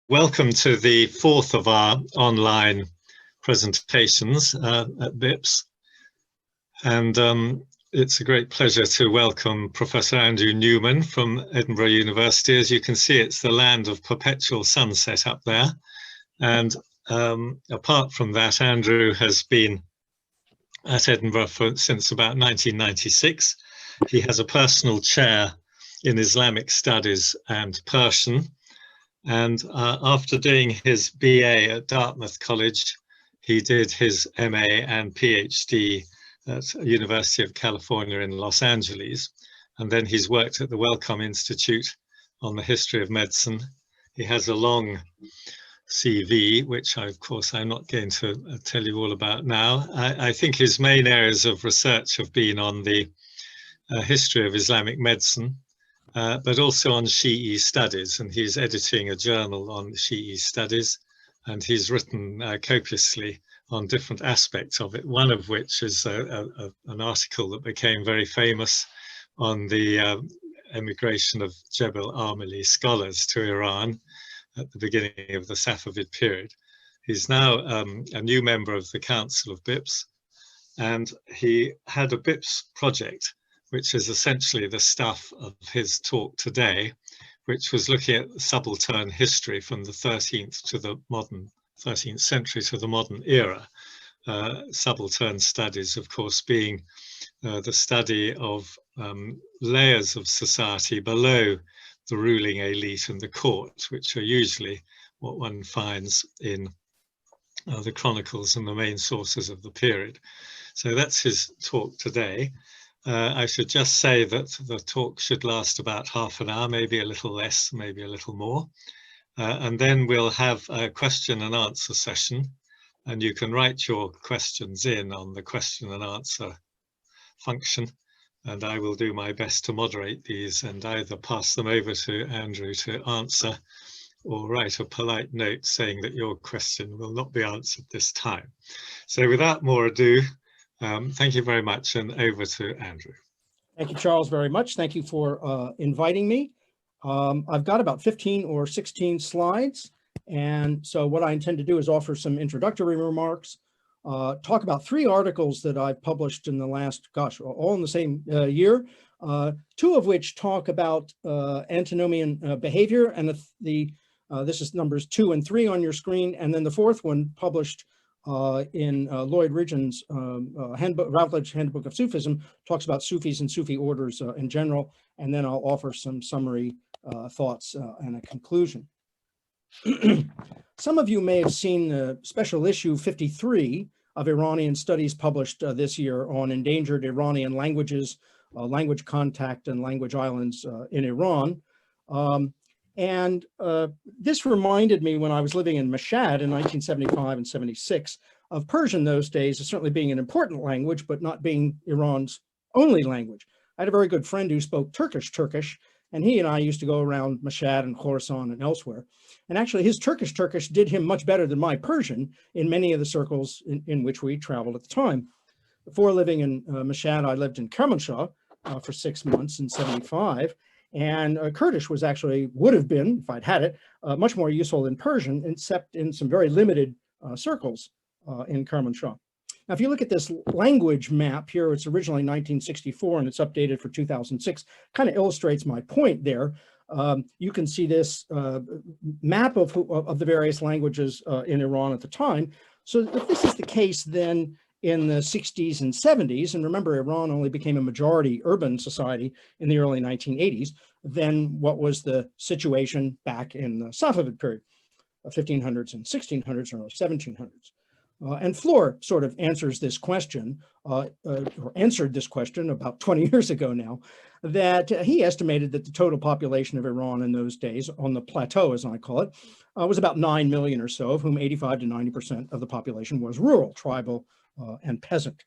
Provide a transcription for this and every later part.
Welcome to the fourth of our online presentations at BIPS. And it's a great pleasure to welcome Professor Andrew Newman from Edinburgh University. As you can see, it's the land of perpetual sunset up there. And apart from that, Andrew has been at Edinburgh since about 1996. He has a personal chair in Islamic Studies and Persian. And after doing his BA at Dartmouth College, he did his MA and PhD at University of California in Los Angeles. And then he's worked at the Wellcome Institute on the history of medicine. He has a long CV, which of course I'm not going to tell you all about now. I think his main areas of research have been on the history of Islamic medicine, but also on Shi'i studies, and he's editing a journal on Shi'i studies, and he's written copiously on different aspects of it, one of which is an article that became very famous on the emigration of Jebel Armili scholars to Iran at the beginning of the Safavid period. He's now a new member of the Council of BIPS, and he had a BIPS project, which is essentially the stuff of his talk today, which was looking at subaltern history from the 13th century to the modern era. Subaltern studies, of course, being the study of layers of society below the ruling elite and the court, which are usually what one finds in the chronicles and the main sources of the period. So that's his talk today. I should just say that the talk should last about half an hour, maybe a little less, maybe a little more. And then we'll have a question and answer session, and you can write your questions in on the question and answer function, and I will do my best to moderate these and either pass them over to Andrew to answer or write a polite note saying that your question will not be answered this time. So without more ado, thank you very much, and over to Andrew. Thank you, Charles, very much. Thank you for inviting me. I've got about 15 or 16 slides, and so what I intend to do is offer some introductory remarks, talk about 3 articles that I've published in the last, all in the same year, 2 of which talk about antinomian behavior, and this is numbers 2 and 3 on your screen, and then the 4th one published in Lloyd Ridgeon's Routledge Handbook of Sufism, talks about Sufis and Sufi orders in general, and then I'll offer some summary thoughts and a conclusion. Some of you may have seen the special issue 53 of Iranian Studies published this year on endangered Iranian languages, language contact and language islands in Iran. And this reminded me when I was living in Mashhad in 1975 and 76 of Persian those days as certainly being an important language, but not being Iran's only language. I had a very good friend who spoke Turkish, and he and I used to go around Mashhad and Khorasan and elsewhere. And actually his Turkish did him much better than my Persian in many of the circles in which we traveled at the time. Before living in Mashhad, I lived in Kermanshah for 6 months in 75. And Kurdish would have been, if I'd had it, much more useful than Persian, except in some very limited circles in Kermanshah. Now, if you look at this language map here, it's originally 1964 and it's updated for 2006, kind of illustrates my point there. You can see this map of the various languages in Iran at the time. So if this is the case then in the 60s and 70s, and remember, Iran only became a majority urban society in the early 1980s, then what was the situation back in the Safavid period, 1500s and 1600s or 1700s? And Floor sort of answers this question, or answered this question about 20 years ago now, that he estimated that the total population of Iran in those days, on the plateau as I call it, was about 9 million or so, of whom 85 to 90% of the population was rural, tribal, and peasant.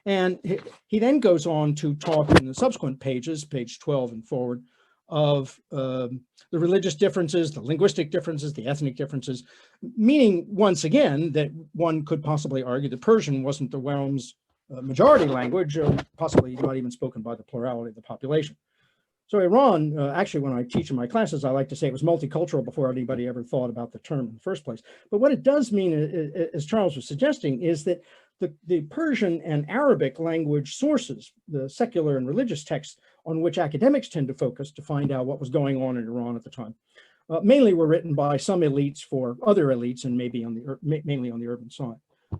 And he then goes on to talk in the subsequent pages, page 12 and forward, of the religious differences, the linguistic differences, the ethnic differences, meaning once again that one could possibly argue that Persian wasn't the realm's majority language, possibly not even spoken by the plurality of the population. So Iran, actually, when I teach in my classes, I like to say it was multicultural before anybody ever thought about the term in the first place. But what it does mean, as Charles was suggesting, is that the Persian and Arabic language sources, the secular and religious texts on which academics tend to focus to find out what was going on in Iran at the time, mainly were written by some elites for other elites, and maybe mainly on the urban side.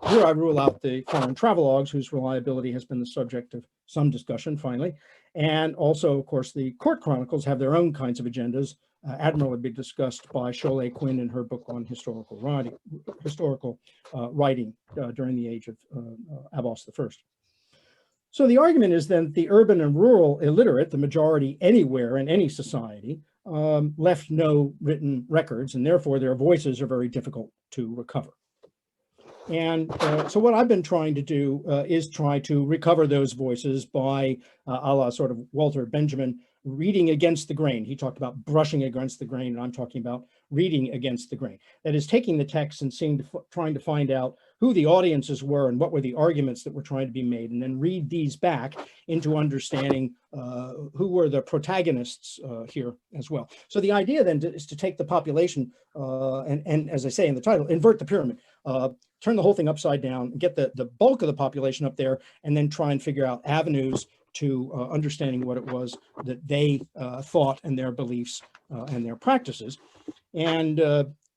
Here I rule out the foreign travelogues, whose reliability has been the subject of some discussion finally. And also, of course, the court chronicles have their own kinds of agendas, admirably discussed by Sholay Quinn in her book on historical writing during the age of Abbas I. So the argument is then the urban and rural illiterate, the majority anywhere in any society, left no written records, and therefore their voices are very difficult to recover. And so what I've been trying to do is try to recover those voices by, a la sort of Walter Benjamin, reading against the grain. He talked about brushing against the grain, and I'm talking about reading against the grain. That is, taking the text and trying to find out who the audiences were and what were the arguments that were trying to be made, and then read these back into understanding who were the protagonists here as well. So the idea then is to take the population and as I say in the title, invert the pyramid. Turn the whole thing upside down, get the bulk of the population up there, and then try and figure out avenues to understanding what it was that they thought and their beliefs and their practices. And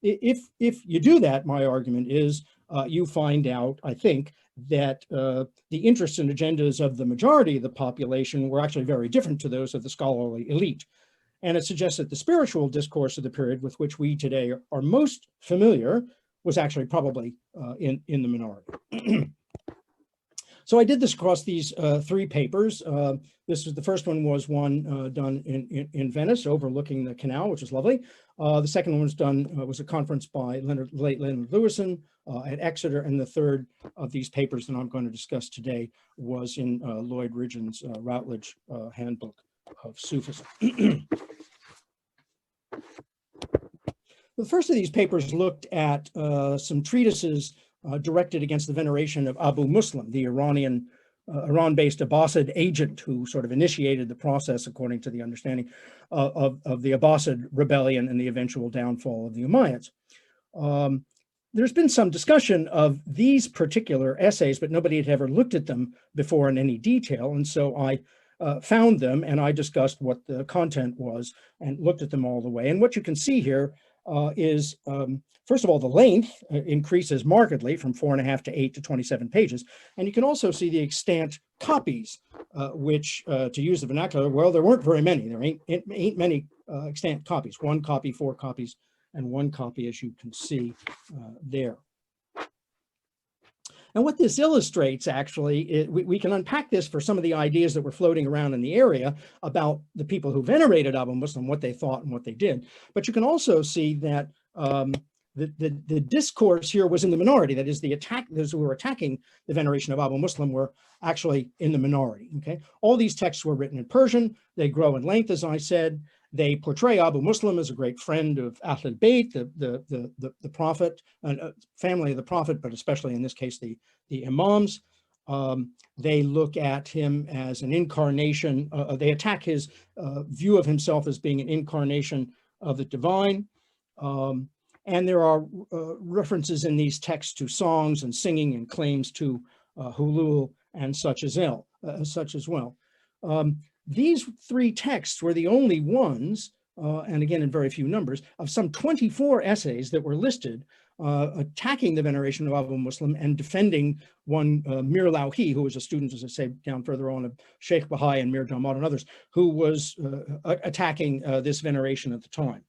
if you do that, my argument is you find out, I think, that the interests and agendas of the majority of the population were actually very different to those of the scholarly elite. And it suggests that the spiritual discourse of the period with which we today are most familiar was actually probably in the minority. So I did this across these three papers. This was the first one was one done in Venice, overlooking the canal, which is lovely. The second one was done was a conference by late Leonard Lewison at Exeter, and the third of these papers that I'm going to discuss today was in Lloyd Ridgeon's Routledge Handbook of Sufism. The first of these papers looked at some treatises directed against the veneration of Abu Muslim, the Iran-based Abbasid agent who sort of initiated the process, according to the understanding, of the Abbasid rebellion and the eventual downfall of the Umayyads. There's been some discussion of these particular essays, but nobody had ever looked at them before in any detail, and so I found them and I discussed what the content was and looked at them all the way. And what you can see here is, first of all, the length increases markedly from 4.5 to 8 to 27 pages. And you can also see the extant copies, which, to use the vernacular, well, there weren't very many. There ain't many extant copies. 1 copy, 4 copies, and 1 copy, as you can see there. And what this illustrates, actually, we can unpack this for some of the ideas that were floating around in the area about the people who venerated Abu Muslim, what they thought and what they did. But you can also see that the discourse here was in the minority. That is, those who were attacking the veneration of Abu Muslim were actually in the minority. Okay, all these texts were written in Persian. They grow in length, as I said. They portray Abu Muslim as a great friend of Ahlul Bayt, the Prophet, family of the Prophet, but especially in this case, the Imams. They look at him as an incarnation. They attack his view of himself as being an incarnation of the divine. And there are references in these texts to songs and singing and claims to hulul and such as well. These 3 texts were the only ones, and again in very few numbers, of some 24 essays that were listed attacking the veneration of Abu Muslim and defending one Mir Lauhi, who was a student, as I say, down further on, of Sheikh Bahai and Mir Damad and others, who was attacking this veneration at the time.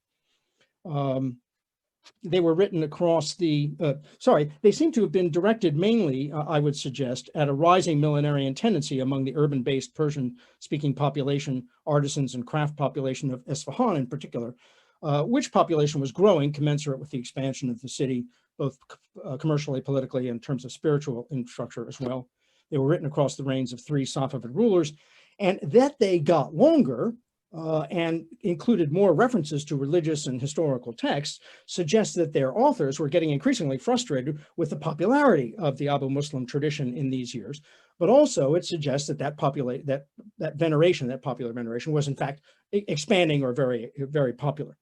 They were written across the, they seem to have been directed mainly, I would suggest, at a rising millenarian tendency among the urban-based Persian-speaking population, artisans and craft population of Isfahan in particular, which population was growing commensurate with the expansion of the city, both commercially, politically, and in terms of spiritual infrastructure as well. They were written across the reigns of 3 Safavid rulers, and that they got longer and included more references to religious and historical texts suggests that their authors were getting increasingly frustrated with the popularity of the Abu Muslim tradition in these years, but also it suggests that that popular veneration was in fact expanding or very, very popular.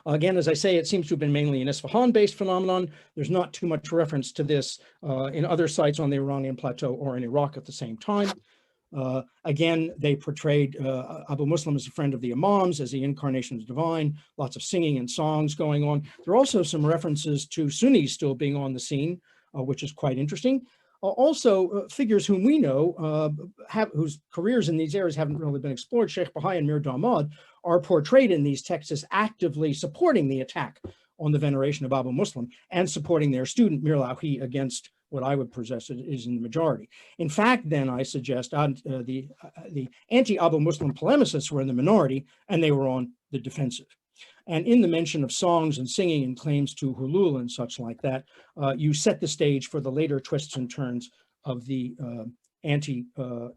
Again, as I say, it seems to have been mainly an Isfahan-based phenomenon. There's not too much reference to this in other sites on the Iranian plateau or in Iraq at the same time. Again, they portrayed Abu Muslim as a friend of the Imams, as the incarnation of the divine, lots of singing and songs going on. There are also some references to Sunnis still being on the scene, which is quite interesting. Also, figures whom we know, whose careers in these areas haven't really been explored, Sheikh Bahai and Mir Damad, are portrayed in these texts as actively supporting the attack on the veneration of Abu Muslim and supporting their student Mir Lauhi against what I would possess is in the majority. In fact, then I suggest the anti-Abu Muslim polemicists were in the minority and they were on the defensive. And in the mention of songs and singing and claims to hulul and such like that, you set the stage for the later twists and turns of the anti-Sufi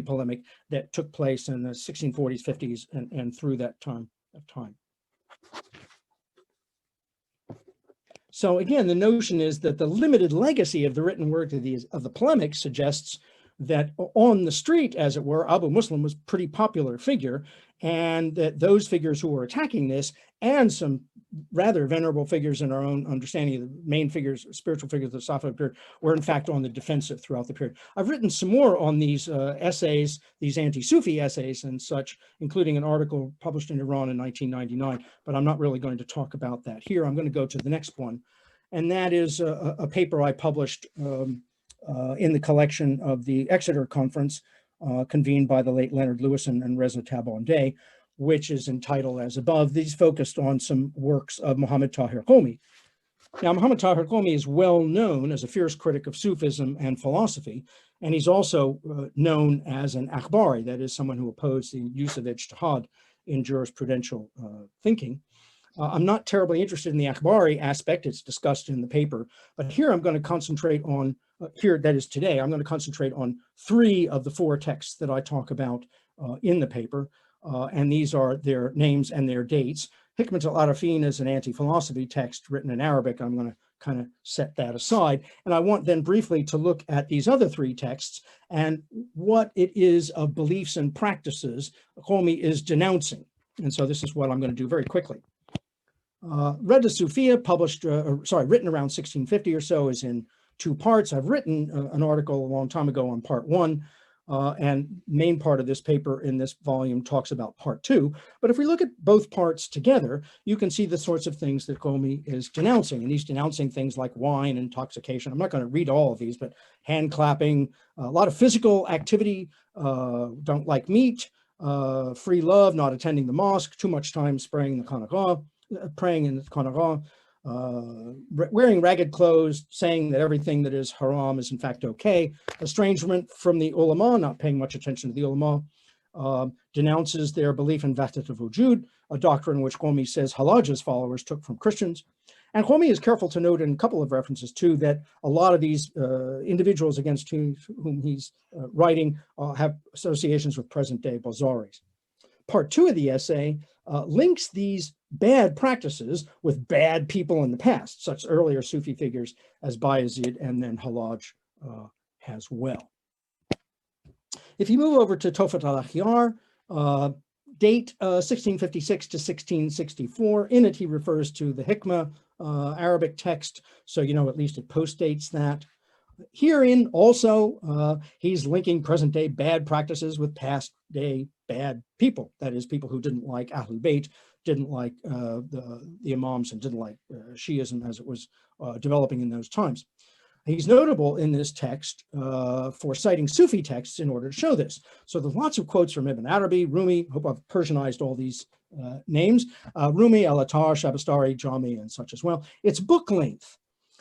polemic that took place in the 1640s, 50s, and through that time. So again, the notion is that the limited legacy of the written word of the polemic suggests that on the street, as it were, Abu Muslim was a pretty popular figure, and that those figures who were attacking this and some rather venerable figures in our own understanding of the main figures, spiritual figures of the Safavid period, were in fact on the defensive throughout the period. I've written some more on these essays, these anti-Sufi essays and such, including an article published in Iran in 1999, but I'm not really going to talk about that here. I'm going to go to the next one, and that is a paper I published in the collection of the Exeter Conference, convened by the late Leonard Lewis and Reza Tabandeh, which is entitled as above. These focused on some works of Muhammad Tahir Qomi. Now, Muhammad Tahir Qomi is well known as a fierce critic of Sufism and philosophy, and he's also known as an akhbari, that is, someone who opposed the use of ijtihad in jurisprudential thinking. I'm not terribly interested in the akhbari aspect. It's discussed in the paper, but here I'm going to concentrate on, today, I'm going to concentrate on 3 of the 4 texts that I talk about in the paper, and these are their names and their dates. Hikmat al-Arifin is an anti-philosophy text written in Arabic. I'm going to kind of set that aside. And I want then briefly to look at these other 3 texts and what it is of beliefs and practices Qomi is denouncing. And so this is what I'm going to do very quickly. Reda Sufia, written around 1650 or so, is in 2 parts. I've written an article a long time ago on part 1, and main part of this paper in this volume talks about part 2. But if we look at both parts together, you can see the sorts of things that Qomi is denouncing, and he's denouncing things like wine, intoxication. I'm not going to read all of these, but hand clapping, a lot of physical activity, don't like meat, free love, not attending the mosque, too much time praying in the Qanagha, wearing ragged clothes, saying that everything that is haram is in fact okay, estrangement from the ulama, not paying much attention to the ulama, denounces their belief in Wahdat al-Wujud, a doctrine which Qomi says Hallaj's followers took from Christians. And Qomi is careful to note in a couple of references too that a lot of these individuals against whom he's writing have associations with present-day Bazaris. Part 2 of the essay links these bad practices with bad people in the past, such earlier Sufi figures as Bayezid and then Hallaj as well. If you move over to Tofat al-Akhyar, date 1656 to 1664, in it he refers to the Hikmah Arabic text, so you know at least it postdates that. Herein also, he's linking present-day bad practices with past-day bad people, that is, people who didn't like Ahlul Bayt, didn't like the Imams, and didn't like Shiism as it was developing in those times. He's notable in this text for citing Sufi texts in order to show this. So there's lots of quotes from Ibn Arabi, Rumi, I hope I've Persianized all these names, Rumi, Al-Attar, Shabastari, Jami, and such as well. It's book length.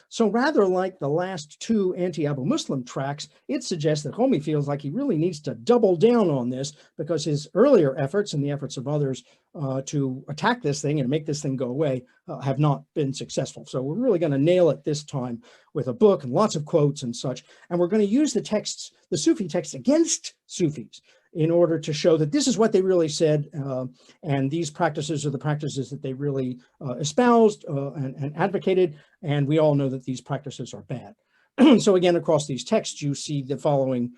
So rather like the last 2 anti-Abu Muslim tracts, it suggests that Qomi feels like he really needs to double down on this because his earlier efforts and the efforts of others to attack this thing and make this thing go away have not been successful. So we're really going to nail it this time with a book and lots of quotes and such. And we're going to use the texts, the Sufi texts against Sufis, in order to show that this is what they really said, and these practices are the practices that they really espoused and advocated, and we all know that these practices are bad. So again, across these texts, you see the following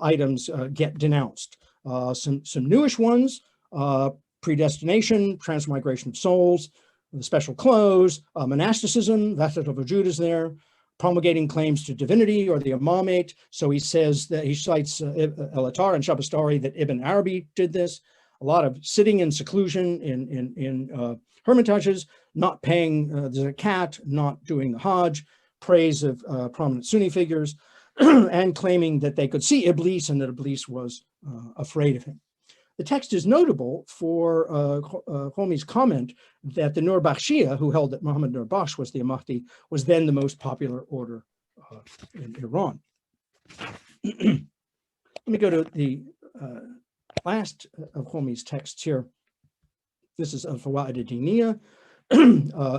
items get denounced. Some newish ones, predestination, transmigration of souls, the special clothes, monasticism, Vahdat al-Wujud is there, promulgating claims to divinity or the imamate. So he says that he cites El-Attar and Shabastari that Ibn Arabi did this. A lot of sitting in seclusion in hermitages, not paying the zakat, not doing the Hajj, praise of prominent Sunni figures, and claiming that they could see Iblis and that Iblis was afraid of him. The text is notable for Khomeini's comment that the Nur Bakhshiyya, who held that Muhammad Nur Bakhsh was the Mahdi, was then the most popular order in Iran. Let me go to the last of Khomeini's texts here. This is Al-Fawaid ad-Diniyya.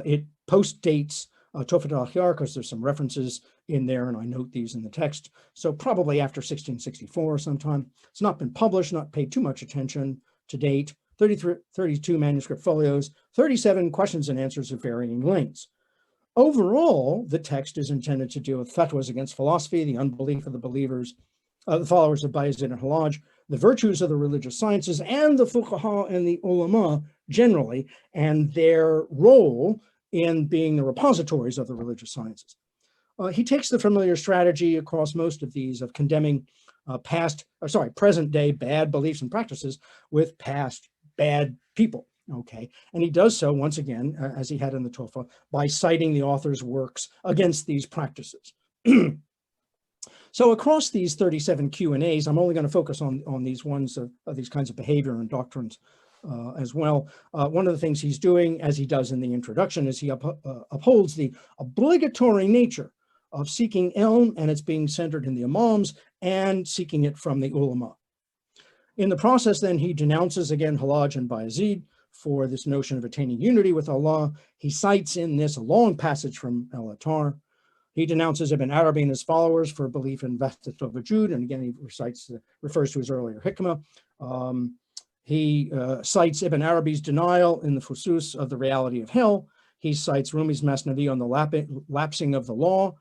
It post-dates Tofat al-Akhyar because there's some references in there, and I note these in the text. So probably after 1664 sometime. It's not been published, not paid too much attention to date. 32 manuscript folios, 37 questions and answers of varying lengths. Overall, the text is intended to deal with fatwas against philosophy, the unbelief of the believers, the followers of Bayezid and Hallaj, the virtues of the religious sciences, and the fuqaha and the ulama generally, and their role in being the repositories of the religious sciences. He takes the familiar strategy across most of these of condemning present day bad beliefs and practices with past bad people, okay? And he does so, once again, as he had in the Tofa, by citing the author's works against these practices. So across these 37 Q&As, I'm only going to focus on these ones of these kinds of behavior and doctrines as well. One of the things he's doing, as he does in the introduction, is he upholds the obligatory nature of seeking ilm, and it's being centered in the imams and seeking it from the ulama. In the process, then, he denounces again Hallaj and Bayezid for this notion of attaining unity with Allah. He cites in this a long passage from El-Attar. He denounces Ibn Arabi and his followers for belief in Vahdat al-Wujud, and again, he refers to his earlier hikmah. He cites Ibn Arabi's denial in the Fusus of the reality of hell. He cites Rumi's Masnavi on the lapsing of the law,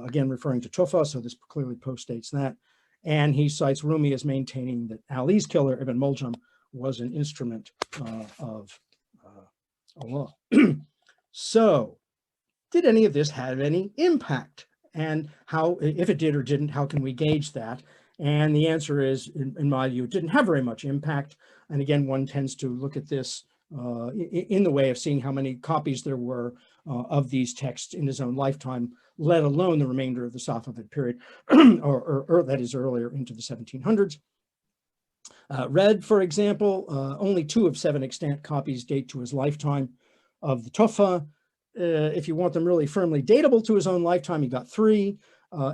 again referring to Tufa, so this clearly postdates that. And he cites Rumi as maintaining that Ali's killer, Ibn Muljam, was an instrument of Allah. So, did any of this have any impact? And how, if it did or didn't, how can we gauge that? And the answer is, in my view, it didn't have very much impact. And again, one tends to look at this in the way of seeing how many copies there were of these texts in his own lifetime, let alone the remainder of the Safavid period, or that is earlier into the 1700s. Read, for example, only 2 of 7 extant copies date to his lifetime of the Tuhfa. If you want them really firmly datable to his own lifetime, you got 3.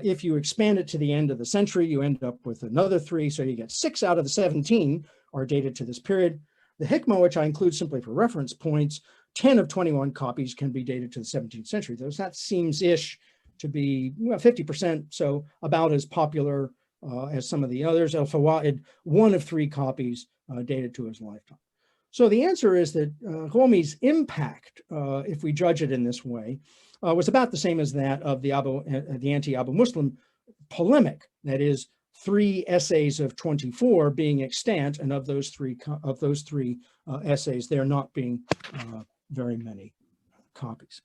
If you expand it to the end of the century, you end up with another 3, so you get 6 out of the 17 are dated to this period. The Hikmah, which I include simply for reference points, 10 of 21 copies can be dated to the 17th century. That seems-ish to be 50%, so about as popular as some of the others. Al-Fawaid, 1 of 3 copies dated to his lifetime. So the answer is that Khomeini's impact, if we judge it in this way, was about the same as that of the anti-Abu Muslim polemic. That is, 3 essays of 24 being extant, and of those three essays, there not being very many copies.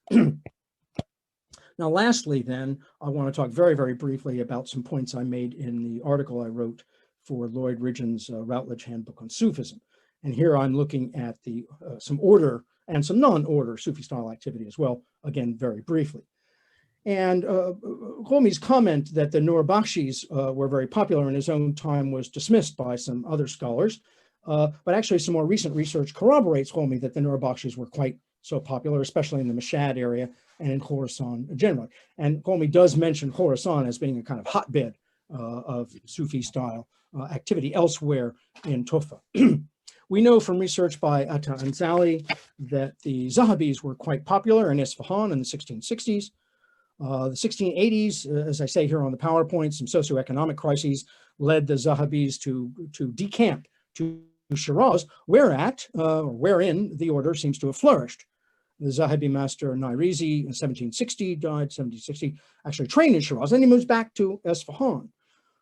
Now, lastly, then, I want to talk very, very briefly about some points I made in the article I wrote for Lloyd Ridgeon's Routledge Handbook on Sufism. And here I'm looking at the some order and some non-order Sufi-style activity as well, again, very briefly. And Khomeini's comment that the Nur Bakhshis were very popular in his own time was dismissed by some other scholars. But actually, some more recent research corroborates Khomeini that the Nur Bakhshis were quite so popular, especially in the Mashhad area and in Khorasan generally. And Khomeini does mention Khorasan as being a kind of hotbed of Sufi-style activity elsewhere in Tufa. We know from research by Atta Anzali that the Zahabis were quite popular in Isfahan in the 1660s. The 1680s, as I say here on the PowerPoint, some socioeconomic crises led the Zahabis to decamp to Shiraz, wherein the order seems to have flourished. The Zahabi master Nairizi in 1760, died 1760, actually trained in Shiraz. Then he moves back to Isfahan.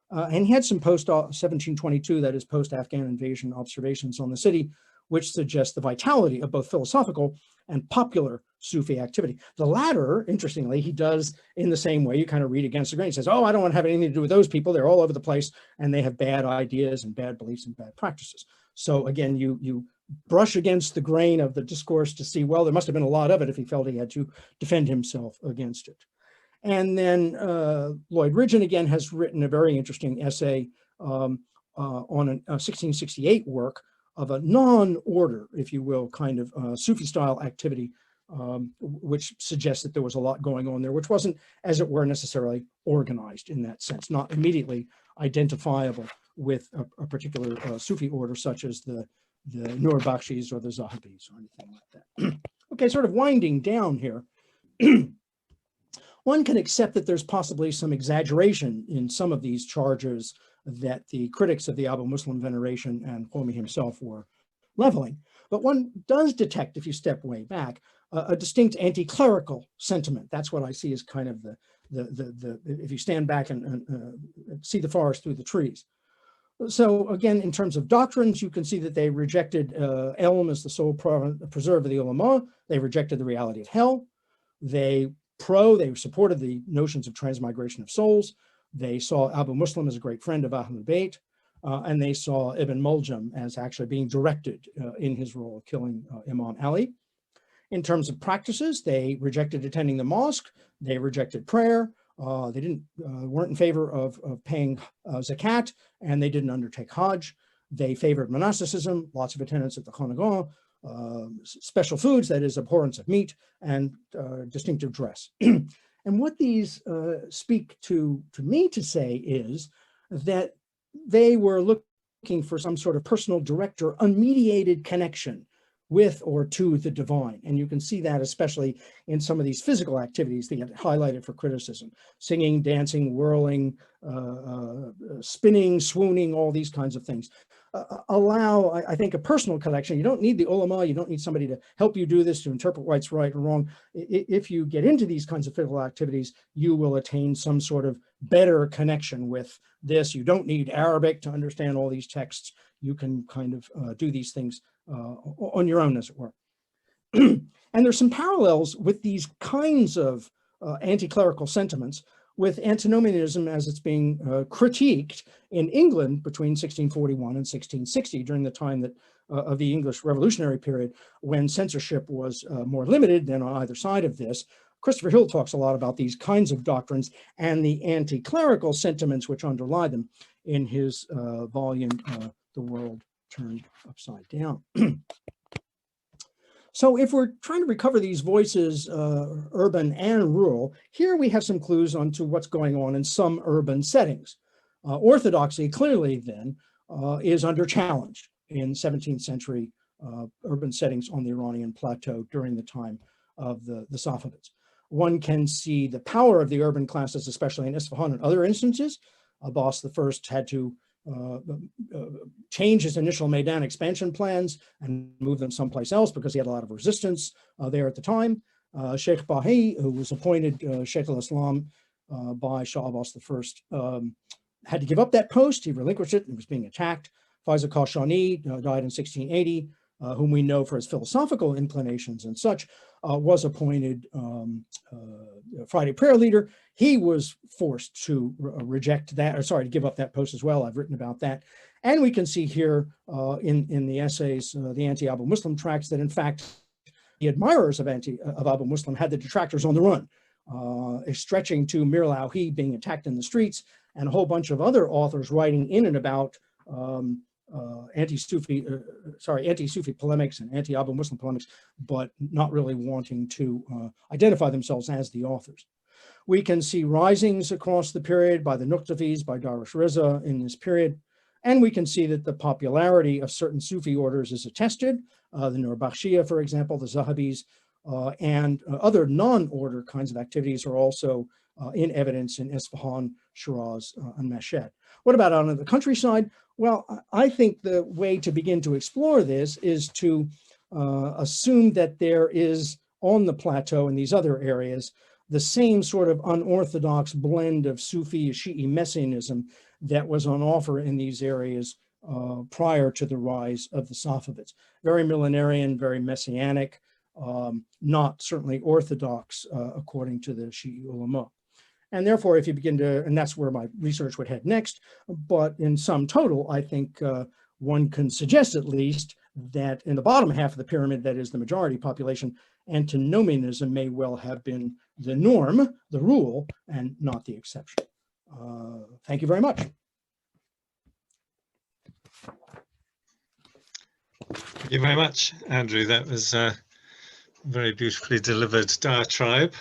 And he had some post-1722, that is post-Afghan invasion observations on the city, which suggest the vitality of both philosophical and popular Sufi activity. The latter, interestingly, he does in the same way. You kind of read against the grain. He says, oh, I don't want to have anything to do with those people. They're all over the place, and they have bad ideas and bad beliefs and bad practices. So again, you brush against the grain of the discourse to see, well, there must have been a lot of it if he felt he had to defend himself against it. And then Lloyd Ridgeon, again, has written a very interesting essay on a 1668 work of a non-order, if you will, kind of Sufi-style activity, which suggests that there was a lot going on there, which wasn't, as it were, necessarily organized in that sense, not immediately identifiable with a particular Sufi order, such as the Nur Bakshis or the Zahabis or anything like that. Okay, sort of winding down here. One can accept that there's possibly some exaggeration in some of these charges that the critics of the Abu Muslim veneration and Khomeini himself were leveling. But one does detect, if you step way back, a distinct anti-clerical sentiment. That's what I see as kind of if you stand back and see the forest through the trees. So again, in terms of doctrines, you can see that they rejected Ilm as the sole preserve of the ulama. They rejected the reality of hell. They supported the notions of transmigration of souls. They saw Abu Muslim as a great friend of Ahlul Bayt, and they saw Ibn Muljam as actually being directed in his role of killing Imam Ali. In terms of practices, they rejected attending the mosque. They rejected prayer. They weren't in favor of paying zakat, and they didn't undertake Hajj. They favored monasticism, lots of attendance at the Khanagah, special foods, that is abhorrence of meat, and distinctive dress. And what these speak to me to say is that they were looking for some sort of personal, direct, or unmediated connection with or to the divine. And you can see that especially in some of these physical activities that get highlighted for criticism: singing, dancing, whirling, spinning, swooning, all these kinds of things. Allow, I think, a personal connection. You don't need the ulama, you don't need somebody to help you do this, to interpret what's right or wrong. If you get into these kinds of physical activities, you will attain some sort of better connection with this. You don't need Arabic to understand all these texts. You can kind of do these things on your own, as it were. And there's some parallels with these kinds of anti-clerical sentiments with Antinomianism as it's being critiqued in England between 1641 and 1660, during the time that of the English Revolutionary period, when censorship was more limited than on either side of this. Christopher Hill talks a lot about these kinds of doctrines and the anti-clerical sentiments which underlie them in his volume, The World Turned Upside Down. So if we're trying to recover these voices, urban and rural, here we have some clues onto what's going on in some urban settings. Orthodoxy clearly then is under challenge in 17th century urban settings on the Iranian plateau during the time of the Safavids. One can see the power of the urban classes, especially in Isfahan and other instances. Abbas I had to change his initial Maidan expansion plans and move them someplace else because he had a lot of resistance there at the time. Sheikh Bahi, who was appointed Sheikh al-Islam by Shah Abbas I, had to give up that post. He relinquished it and was being attacked. Faiza Kashani died in 1680, whom we know for his philosophical inclinations and such, was appointed Friday prayer leader. He was forced to reject that, or sorry, to give up that post as well. I've written about that. And we can see here in the essays, the anti-Abu Muslim tracts, that in fact, the admirers of Abu Muslim had the detractors on the run, stretching to Mir al-Awhi being attacked in the streets, and a whole bunch of other authors writing in and about anti-Sufi polemics and anti-Abu Muslim polemics, but not really wanting to identify themselves as the authors. We can see risings across the period by the Nuqtafis, by Darwish Reza in this period, and we can see that the popularity of certain Sufi orders is attested. The Nur Bakhshiyya, for example, the Zahabis, and other non-order kinds of activities are also in evidence in Isfahan, Shiraz, and Mashhad. What about on the countryside? Well, I think the way to begin to explore this is to assume that there is on the plateau and these other areas, the same sort of unorthodox blend of Sufi Shi'i messianism that was on offer in these areas prior to the rise of the Safavids. Very millenarian, very messianic, not certainly orthodox according to the Shi'i ulama. And therefore, if you begin to, and that's where my research would head next, but in sum total, I think one can suggest at least that in the bottom half of the pyramid, that is the majority population, antinomianism may well have been the norm, the rule, and not the exception. Thank you very much. Thank you very much, Andrew. That was a very beautifully delivered diatribe.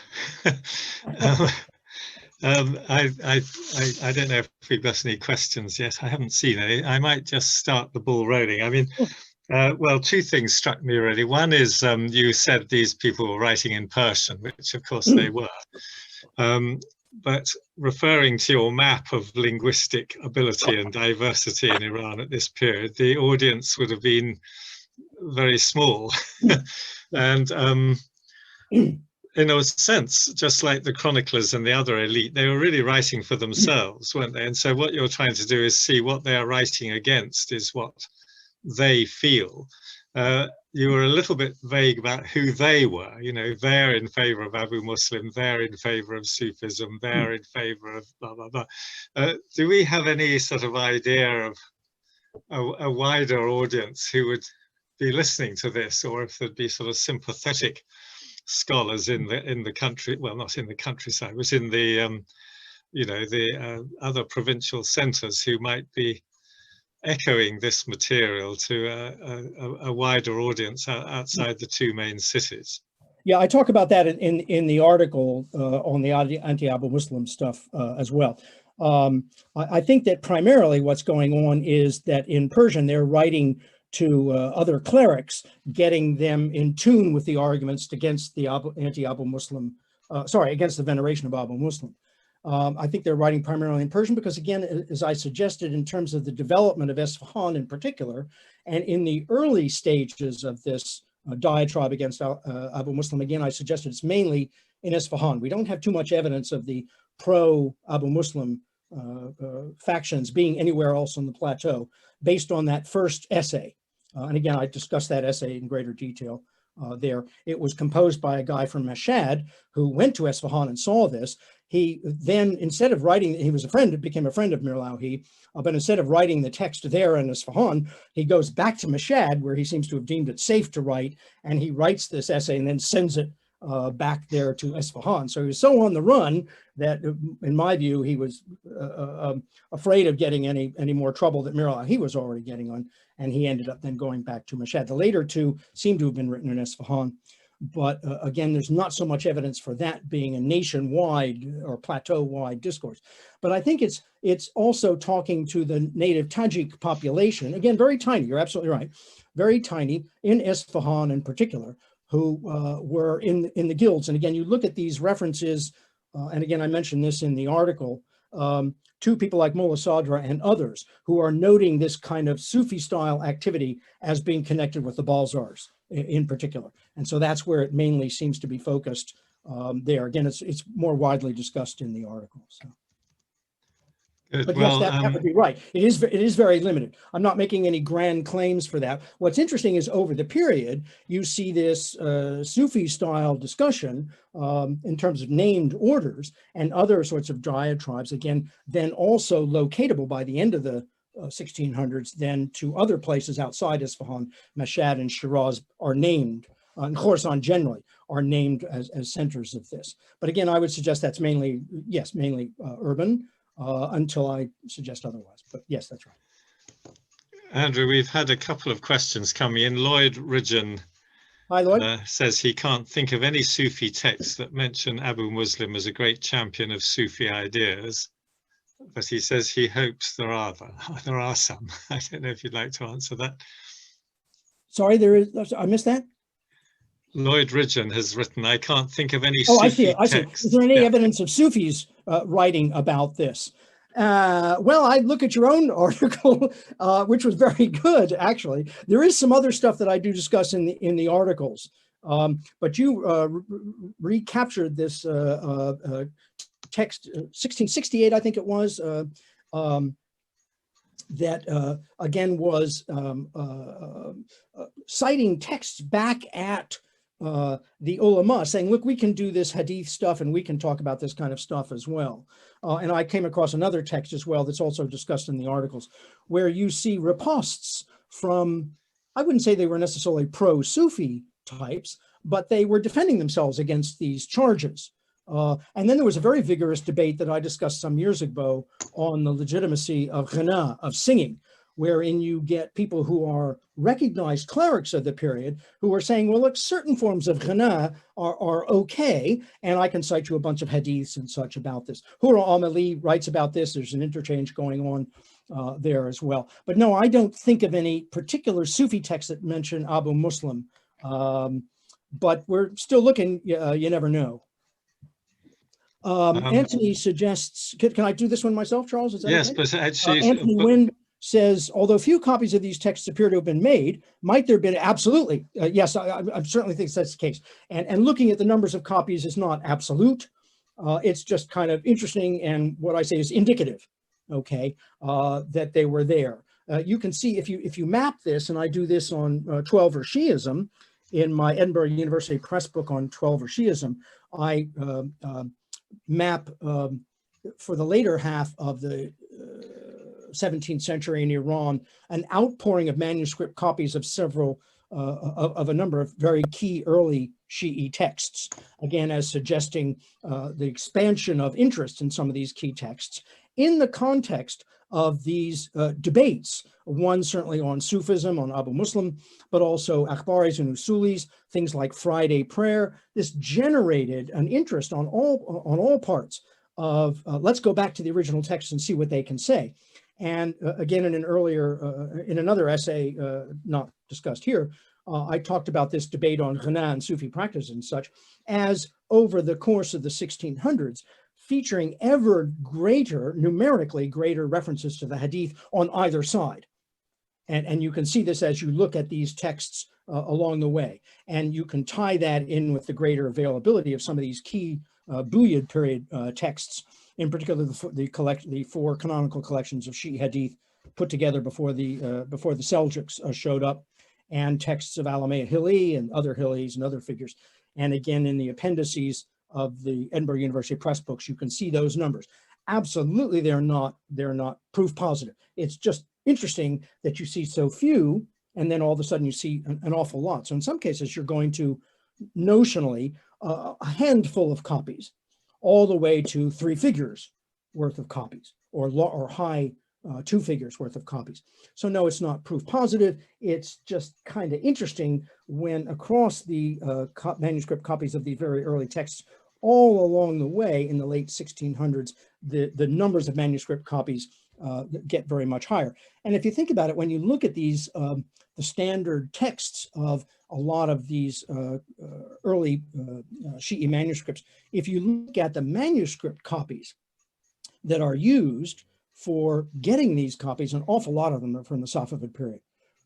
I don't know if we've got any questions yet. I haven't seen any. I might just start the ball rolling. I mean, well, two things struck me really. One is you said these people were writing in Persian, which of course they were. But referring to your map of linguistic ability and diversity in Iran at this period, the audience would have been very small. And in a sense, just like the chroniclers and the other elite, they were really writing for themselves, weren't they? And so what you're trying to do is see what they are writing against is what they feel. You were a little bit vague about who they were. You know, they're in favor of Abu Muslim, they're in favor of Sufism, they're in favor of blah, blah, blah. Do we have any sort of idea of a wider audience who would be listening to this, or if there'd be sort of sympathetic scholars in the country, well, not in the countryside, but in the, you know, the other provincial centers who might be echoing this material to a wider audience outside the two main cities? Yeah, I talk about that in the article on the anti-Abu Muslim stuff as well. I think that primarily what's going on is that in Persian, they're writing to other clerics, getting them in tune with the arguments against the anti-Abu Muslim, against the veneration of Abu Muslim. I think they're writing primarily in Persian because, again, as I suggested, in terms of the development of Esfahan in particular, and in the early stages of this diatribe against Abu Muslim, again, I suggested it's mainly in Esfahan. We don't have too much evidence of the pro-Abu Muslim factions being anywhere else on the plateau based on that first essay. And again, I discussed that essay in greater detail there. It was composed by a guy from Mashhad who went to Esfahan and saw this. He then, instead of writing, he was a friend, became a friend of Mir Lauhi, but instead of writing the text there in Esfahan, he goes back to Mashhad, where he seems to have deemed it safe to write, and he writes this essay and then sends it back there to Esfahan. So he was so on the run that, in my view, he was afraid of getting any more trouble that Mir Lauhi was already getting on, and he ended up then going back to Mashhad. The later two seem to have been written in Esfahan. But again, there's not so much evidence for that being a nationwide or plateau-wide discourse. But I think it's also talking to the native Tajik population, again, very tiny, you're absolutely right, very tiny, in Esfahan in particular, who were in the guilds. And again, you look at these references, and again, I mentioned this in the article, to people like Mullah Sadra and others who are noting this kind of Sufi-style activity as being connected with the Balzars in particular. And so that's where it mainly seems to be focused there. Again, it's more widely discussed in the article. So. But well, yes, that would be right. It is very limited. I'm not making any grand claims for that. What's interesting is over the period, you see this Sufi-style discussion in terms of named orders and other sorts of diatribes, again, then also locatable by the end of the 1600s, then to other places outside Isfahan. Mashhad and Shiraz are named, and Khorasan generally are named as centers of this. But again, I would suggest that's mainly, yes, mainly urban, until I suggest otherwise. But yes, that's right. Andrew, we've had a couple of questions coming in. Lloyd Ridgen says he can't think of any Sufi texts that mention Abu Muslim as a great champion of Sufi ideas, but he says he hopes there are some. I don't know if you'd like to answer that. Sorry, I missed that. Lloyd Ridgen has written, I can't think of any Sufi texts. Is there any evidence of Sufis writing about this? Well, I look at your own article, which was very good, actually. There is some other stuff that I do discuss in the articles But you recaptured this text, 1668, I think it was, that again was citing texts back at the ulama, saying, look, we can do this hadith stuff and we can talk about this kind of stuff as well. And I came across another text as well that's also discussed in the articles, where you see riposts from, I wouldn't say they were necessarily pro-Sufi types, but they were defending themselves against these charges. And then there was a very vigorous debate that I discussed some years ago on the legitimacy of ghina, of singing, wherein you get people who are recognized clerics of the period who are saying, well, look, certain forms of ghina are okay, and I can cite you a bunch of hadiths and such about this. Hura al-Mali writes about this. There's an interchange going on there as well. But no, I don't think of any particular Sufi texts that mention Abu Muslim, but we're still looking, you never know. Anthony suggests, can I do this one myself, Charles? Is that yes, okay? but actually, Anthony Wynn says, although few copies of these texts appear to have been made, might there have been? Absolutely. Yes, I certainly think that's the case. And looking at the numbers of copies is not absolute. It's just kind of interesting, and what I say is indicative, okay, that they were there. You can see if you map this, and I do this on 12-er Shi'ism, in my Edinburgh University Press book on 12-er Shi'ism, I map for the later half of the 17th century in Iran, an outpouring of manuscript copies of several, of a number of very key early Shi'i texts, again, as suggesting the expansion of interest in some of these key texts in the context of these debates, one certainly on Sufism, on Abu Muslim, but also Akhbaris and Usulis, things like Friday prayer. This generated an interest on all parts of, let's go back to the original text and see what they can say. And again, in an earlier, in another essay not discussed here, I talked about this debate on ghina and Sufi practice and such, as over the course of the 1600s, featuring ever greater, numerically greater references to the hadith on either side. And you can see this as you look at these texts along the way. And you can tie that in with the greater availability of some of these key Buyid period texts, in particular the four canonical collections of Shi'i hadith put together before the Seljuks showed up, and texts of Alamea Hilli and other Hillis and other figures. And again, in the appendices of the Edinburgh University Press books, you can see those numbers. Absolutely, they're not proof positive. It's just interesting that you see so few, and then all of a sudden you see an awful lot. So in some cases, you're going to notionally a handful of copies, all the way to 3 figures worth of copies, or high 2 figures worth of copies. So no, it's not proof positive. It's just kind of interesting when across the manuscript copies of the very early texts, all along the way in the late 1600s, the numbers of manuscript copies get very much higher. And if you think about it, when you look at these, the standard texts of a lot of these early Shi'i manuscripts, if you look at the manuscript copies that are used for getting these copies, an awful lot of them are from the Safavid period.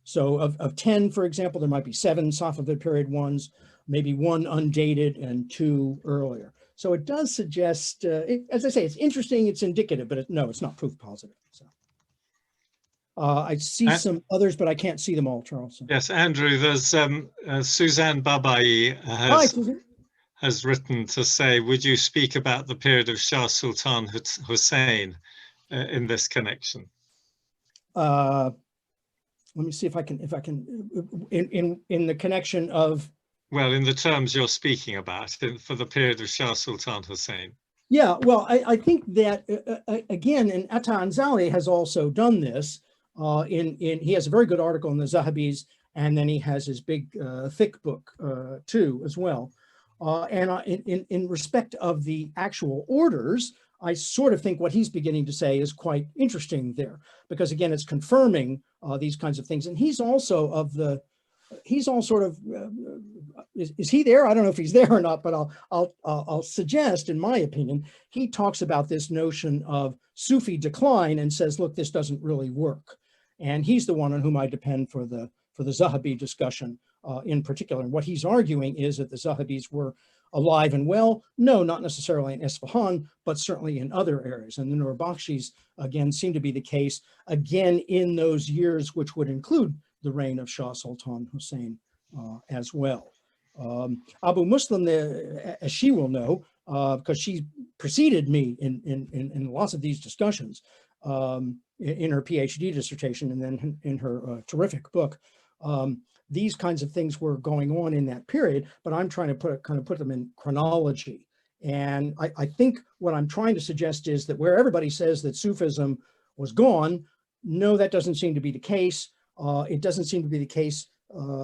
So of 10, for example, there might be 7 Safavid period ones, maybe 1 undated and 2 earlier. So it does suggest, as I say, it's interesting, it's indicative, but no, it's not proof positive. So I see some others, but I can't see them all, Charles. So. Yes, Andrew, there's Suzanne Babai has written to say, would you speak about the period of Shah Sultan Hussein in this connection? Let me see if I can, in the connection of, well, in the terms you're speaking about, for the period of Shah Sultan Hussein. Yeah, well, I think that, again, and Atta Anzali has also done this. He has a very good article in the Zahabis, and then he has his big, thick book, too, as well. And in respect of the actual orders, I sort of think what he's beginning to say is quite interesting there, because, again, it's confirming these kinds of things. And he's also of the, he's all sort of, is he there? I don't know if he's there or not, but I'll suggest, in my opinion, he talks about this notion of Sufi decline and says, look, this doesn't really work. And he's the one on whom I depend for the Zahabi discussion in particular. And what he's arguing is that the Zahabis were alive and well. No, not necessarily in Isfahan, but certainly in other areas. And the Nurbakhshis, again, seem to be the case, again, in those years, which would include the reign of Shah Sultan Hussein as well. Abu Muslim, as she will know, because she preceded me in lots of these discussions in her PhD dissertation and then in her terrific book, these kinds of things were going on in that period, but I'm trying to put them in chronology. And I think what I'm trying to suggest is that where everybody says that Sufism was gone, no, that doesn't seem to be the case. It doesn't seem to be the case,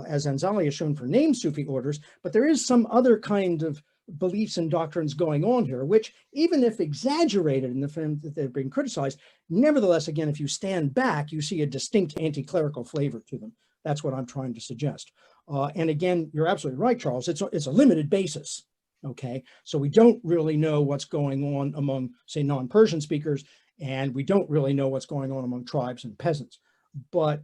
as Anzali has shown, for named Sufi orders, but there is some other kind of beliefs and doctrines going on here, which, even if exaggerated in the film that they've been criticized, nevertheless, again, if you stand back, you see a distinct anti-clerical flavor to them. That's what I'm trying to suggest. And again, you're absolutely right, Charles. It's a limited basis, okay? So we don't really know what's going on among, say, non-Persian speakers, and we don't really know what's going on among tribes and peasants. But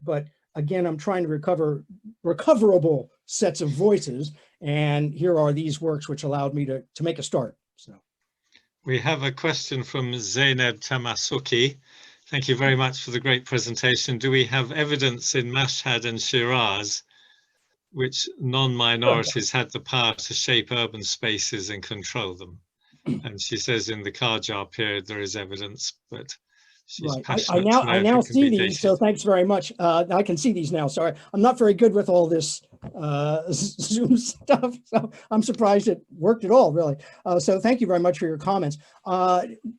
again, I'm trying to recover recoverable sets of voices, and here are these works which allowed me to make a start. So we have a question from Zainab Tamasuki. Thank you very much for the great presentation. Do we have evidence in Mashhad and Shiraz which non-minorities had the power to shape urban spaces and control them? And she says in the Qajar period there is evidence, but she's passionate to know I now see these, dated. so thanks very much. I can see these now. Sorry, I'm not very good with all this Zoom stuff, so I'm surprised it worked at all, really. So thank you very much for your comments.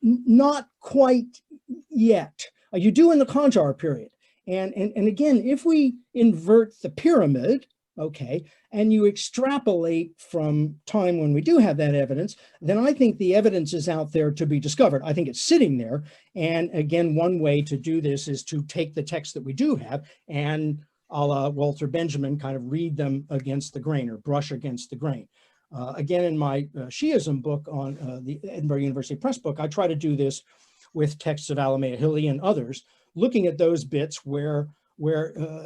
Not quite yet. You do in the Qajar period. And again, if we invert the pyramid, okay, and you extrapolate from time when we do have that evidence, then I think the evidence is out there to be discovered. I think it's sitting there. And again, one way to do this is to take the text that we do have and a la Walter Benjamin kind of read them against the grain or brush against the grain. Again, in my Shiism book on the Edinburgh University Press book, I try to do this with texts of Alamea Hilly and others, looking at those bits where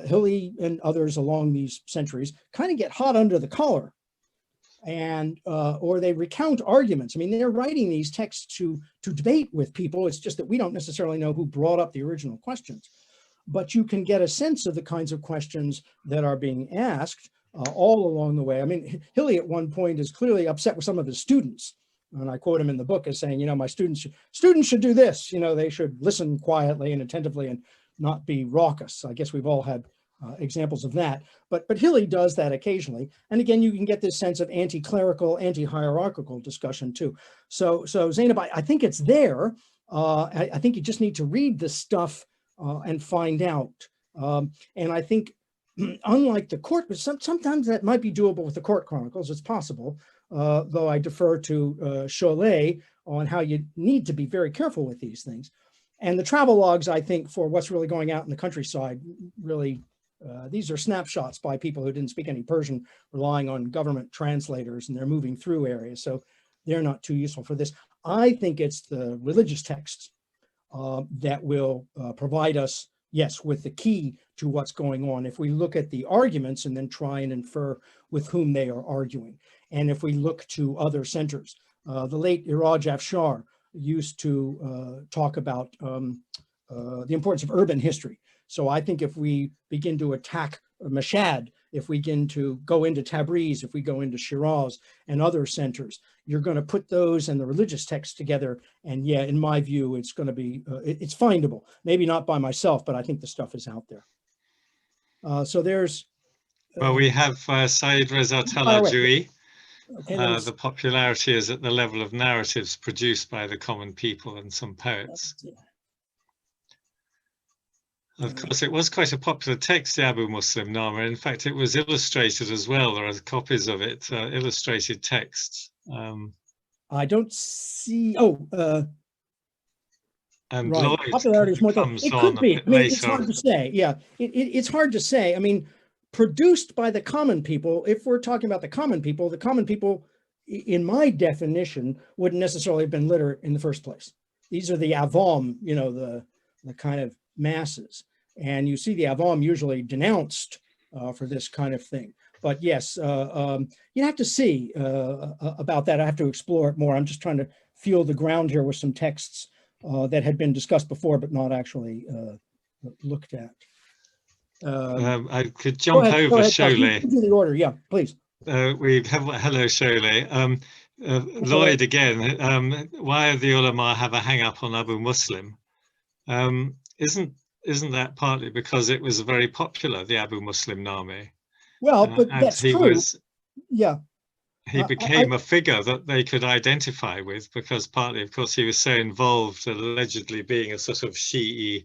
Hilly and others along these centuries kind of get hot under the collar and or they recount arguments. I mean, they're writing these texts to debate with people. It's just that we don't necessarily know who brought up the original questions, but you can get a sense of the kinds of questions that are being asked all along the way. I mean, Hilly at one point is clearly upset with some of his students. And I quote him in the book as saying, you know, my students should do this, you know, they should listen quietly and attentively and not be raucous. I guess we've all had examples of that, but Hilly does that occasionally. And again, you can get this sense of anti-clerical, anti-hierarchical discussion too. So Zainab, I think it's there. I think you just need to read the stuff and find out. And I think unlike the court, but sometimes that might be doable with the court chronicles, it's possible. Though I defer to Cholet on how you need to be very careful with these things. And the travel logs, I think, for what's really going out in the countryside, really, these are snapshots by people who didn't speak any Persian, relying on government translators, and they're moving through areas. So they're not too useful for this. I think it's the religious texts that will provide us, yes, with the key to what's going on. If we look at the arguments and then try and infer with whom they are arguing. And if we look to other centers, the late Iraj Afshar used to talk about the importance of urban history. So I think if we begin to attack Mashhad, if we begin to go into Tabriz, if we go into Shiraz and other centers, you're going to put those and the religious texts together. And yeah, in my view, it's going to be, it's findable. Maybe not by myself, but I think the stuff is out there. So there's... well, we have Saeed Reza Talajui. Okay, the popularity is at the level of narratives produced by the common people and some poets. Of course, it was quite a popular text, the Abu Muslim Nama. In fact, it was illustrated as well. There are copies of it, illustrated texts. I don't see. And right. Lloyd Popularity is more. It could be. I mean, it's hard to say. Yeah, it's hard to say. I mean, produced by the common people. If we're talking about the common people, in my definition, wouldn't necessarily have been literate in the first place. These are the avam, you know, the kind of masses. And you see the avam usually denounced for this kind of thing. But yes, you have to see about that. I have to explore it more. I'm just trying to feel the ground here with some texts that had been discussed before, but not actually looked at. I could Go jump ahead, over You Sholay. do the order, yeah, please. We have hello, Sholay. Lloyd again. Why the ulama have a hang up on Abu Muslim? Isn't that partly because it was very popular, the Abu Muslim Name? Well, but And that's true. Yeah. He became a figure that they could identify with, because partly, of course, he was so involved, allegedly being a sort of Shi'i,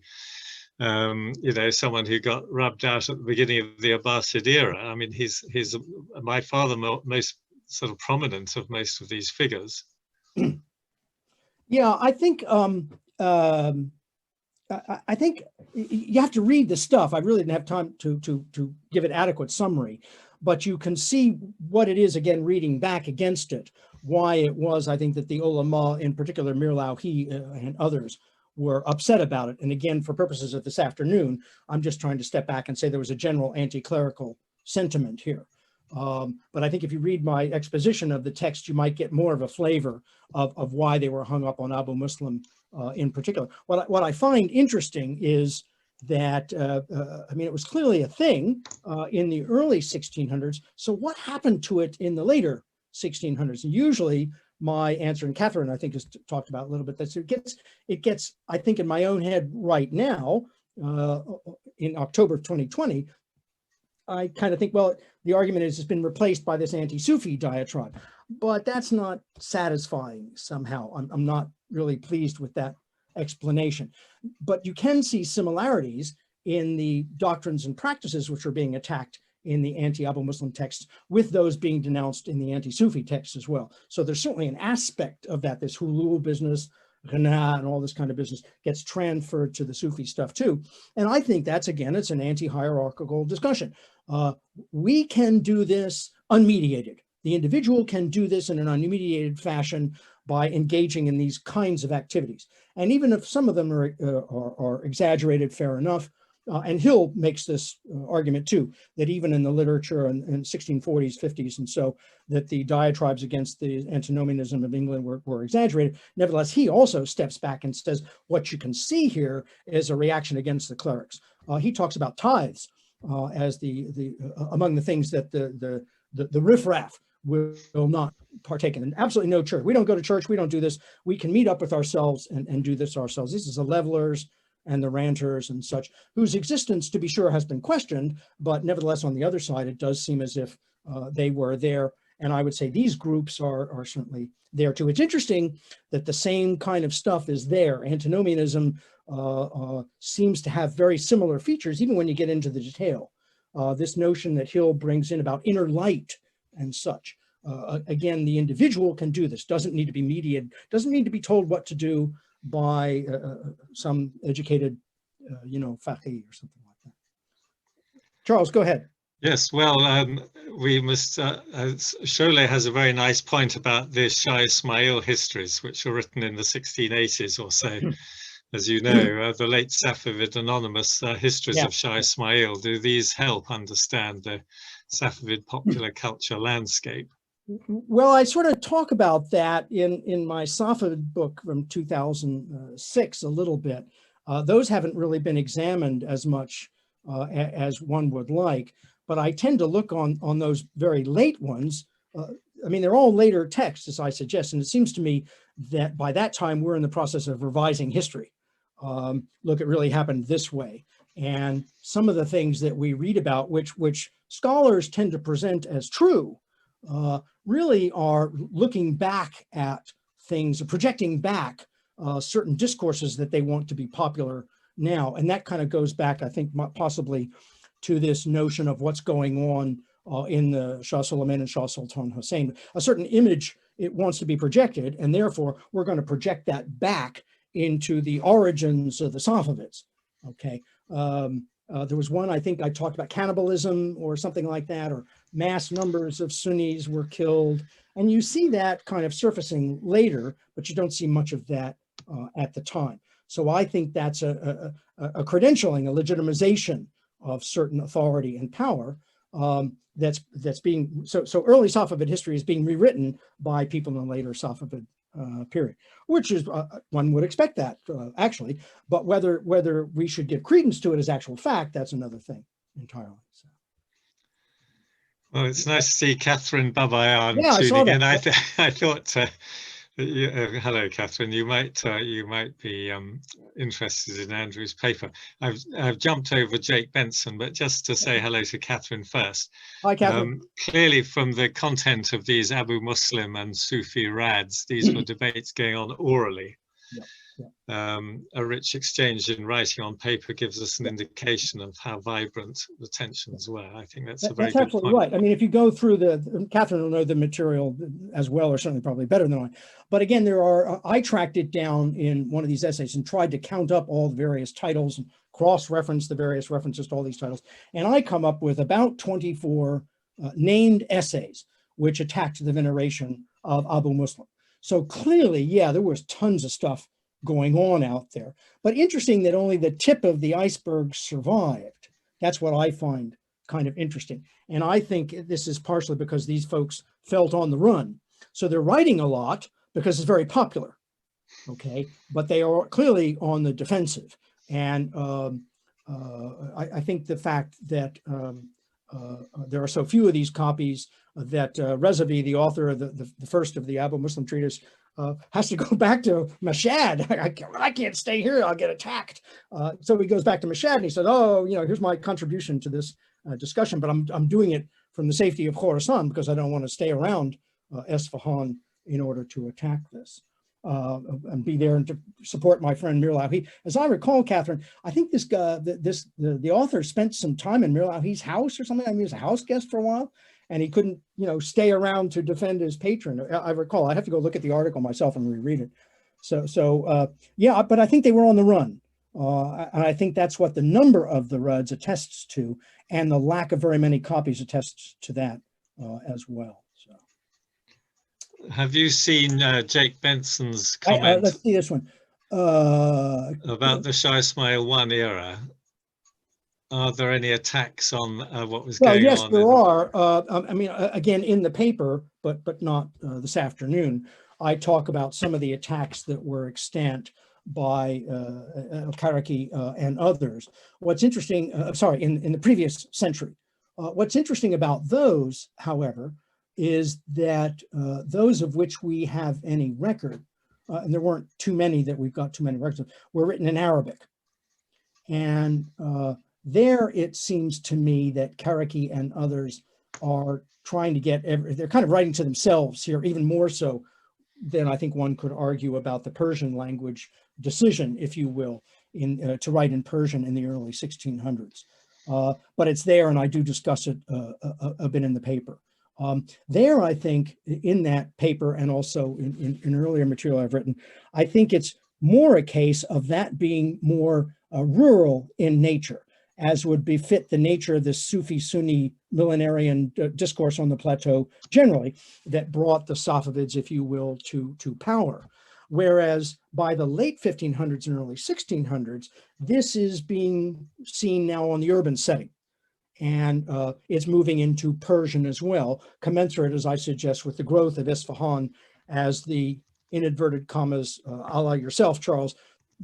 someone who got rubbed out at the beginning of the Abbasid era. I mean, he's by far the most sort of prominent of most of these figures. Yeah, I think I think you have to read the stuff. I really didn't have time to give it adequate summary, but you can see what it is, again, reading back against it, why it was, I think, that the ulama, in particular Mir Lauhi and others, were upset about it. And again, for purposes of this afternoon, I'm just trying to step back and say there was a general anti-clerical sentiment here. But I think if you read my exposition of the text, you might get more of a flavor of why they were hung up on Abu Muslim in particular. What I find interesting is that, I mean, it was clearly a thing in the early 1600s. So what happened to it in the later 1600s? And usually my answer, and Catherine, I think, has talked about a little bit, that it gets, I think, in my own head right now, in October of 2020, I kind of think, well, the argument is it's been replaced by this anti-Sufi diatribe, but that's not satisfying somehow. I'm not really pleased with that explanation. But you can see similarities in the doctrines and practices which are being attacked in the anti-Abu Muslim texts with those being denounced in the anti-Sufi texts as well. So there's certainly an aspect of that, this hulul business, ghana, and all this kind of business gets transferred to the Sufi stuff too. And I think that's, again, it's an anti-hierarchical discussion. We can do this unmediated. The individual can do this in an unmediated fashion by engaging in these kinds of activities. And even if some of them are exaggerated, fair enough. And Hill makes this argument too, that even in the literature in 1640s, 50s, and so, that the diatribes against the Antinomianism of England were exaggerated. Nevertheless, he also steps back and says, what you can see here is a reaction against the clerics. He talks about tithes as among the things that the riffraff will not partake in. And absolutely no church. We don't go to church. We don't do this. We can meet up with ourselves and do this ourselves. This is the levelers and the ranters and such, whose existence, to be sure, has been questioned, but nevertheless, on the other side, it does seem as if they were there. And I would say these groups are certainly there too. It's interesting that the same kind of stuff is there. Antinomianism seems to have very similar features, even when you get into the detail. This notion that Hill brings in about inner light and such. Again, the individual can do this, doesn't need to be mediated, doesn't need to be told what to do by some educated, faqih or something like that. Charles, go ahead. Yes, well, we must, Sholay has a very nice point about the Shah Ismail histories, which were written in the 1680s or so. As you know, the late Safavid anonymous histories of Shah Ismail. Do these help understand the Safavid popular culture landscape? Well, I sort of talk about that in my Safavid book from 2006 a little bit. Those haven't really been examined as much as one would like, but I tend to look on those very late ones. I mean, they're all later texts, as I suggest, and it seems to me that by that time we're in the process of revising history. Look, it really happened this way. And some of the things that we read about, which scholars tend to present as true, really are looking back at things, projecting back certain discourses that they want to be popular now. And that kind of goes back, I think, possibly to this notion of what's going on in the Shah Suleiman and Shah Sultan Hussein. A certain image, it wants to be projected, and therefore we're going to project that back into the origins of the Safavids. Okay. There was one, I think I talked about cannibalism or something like that, or mass numbers of Sunnis were killed. And you see that kind of surfacing later, but you don't see much of that at the time. So I think that's a credentialing, a legitimization of certain authority and power. that's being, so early Safavid history is being rewritten by people in the later Safavid period, which is, one would expect that actually, but whether we should give credence to it as actual fact, that's another thing entirely. So. Well, it's nice to see Catherine Babayan Yeah, I saw tuning in. that. I thought, hello, Catherine. You might be interested in Andrew's paper. I've jumped over Jake Benson, but just to say hello to Catherine first. Hi, Catherine. Clearly, from the content of these Abu Muslim and Sufi rads, these were debates going on orally. Yeah. A rich exchange in writing on paper gives us an indication of how vibrant the tensions were. I think that's a very good absolutely point. right. I mean, if you go through Catherine will know the material as well, or certainly probably better than I. But again, I tracked it down in one of these essays and tried to count up all the various titles and cross-reference the various references to all these titles. And I come up with about 24 named essays which attacked the veneration of Abu Muslim. So clearly, yeah, there was tons of stuff going on out there. But interesting that only the tip of the iceberg survived. That's what I find kind of interesting. And I think this is partially because these folks felt on the run. So they're writing a lot because it's very popular, okay? But they are clearly on the defensive. And I think the fact that there are so few of these copies that Rezavi, the author of the first of the Abu Muslim treatise, has to go back to Mashhad. I can't stay here, I'll get attacked. So he goes back to Mashhad and he said, oh, here's my contribution to this discussion, but I'm doing it from the safety of Khorasan because I don't want to stay around Esfahan in order to attack this and be there and to support my friend Mir Lauhi. As I recall, Catherine, I think this guy, the author spent some time in Mir Lauhi's house or something. I mean, he was a house guest for a while. And he couldn't, stay around to defend his patron. I recall. I have to go look at the article myself and reread it. So yeah, but I think they were on the run. And I think that's what the number of the Ruds attests to, and the lack of very many copies attests to that as well. So, have you seen Jake Benson's comment? Let's see this one. About the Shah Ismail I era? Are there any attacks on what was going on? Well, yes, there are. I mean, again, in the paper, but not this afternoon, I talk about some of the attacks that were extant by Karaki and others. What's interesting, in the previous century, what's interesting about those, however, is that those of which we have any record, and there weren't too many that we've got too many records of, were written in Arabic. And there, it seems to me that Karaki and others are trying to get, they're kind of writing to themselves here, even more so than I think one could argue about the Persian language decision, if you will, to write in Persian in the early 1600s. But it's there, and I do discuss it a bit in the paper. There, I think, in that paper and also in earlier material I've written, I think it's more a case of that being more rural in nature, as would befit the nature of the Sufi-Sunni millenarian discourse on the plateau generally, that brought the Safavids, if you will, to power. Whereas by the late 1500s and early 1600s, this is being seen now on the urban setting. And it's moving into Persian as well, commensurate, as I suggest, with the growth of Isfahan as the, in inverted commas, a la yourself, Charles,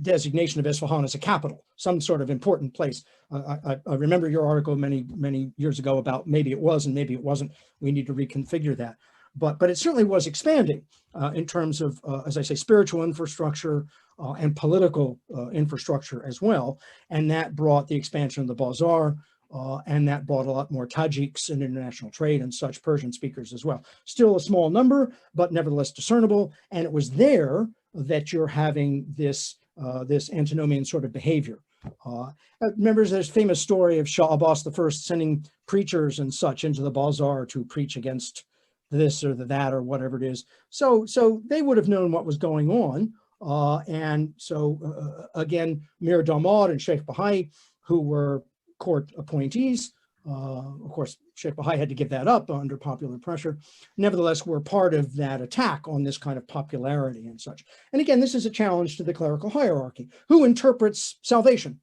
designation of Isfahan as a capital, some sort of important place. I remember your article many years ago about maybe it was and maybe it wasn't. We need to reconfigure that. But it certainly was expanding in terms of, as I say, spiritual infrastructure and political infrastructure as well. And that brought the expansion of the bazaar, and that brought a lot more Tajiks and international trade and such Persian speakers as well. Still a small number, but nevertheless discernible. And it was there that you're having this antinomian sort of behavior. Remember, there's a famous story of Shah Abbas I sending preachers and such into the bazaar to preach against this or that or whatever it is. So they would have known what was going on. And so again, Mir Damad and Sheikh Bahai, who were court appointees, of course, Sheikh Bahai had to give that up under popular pressure. Nevertheless, were part of that attack on this kind of popularity and such. And again, this is a challenge to the clerical hierarchy. Who interprets salvation?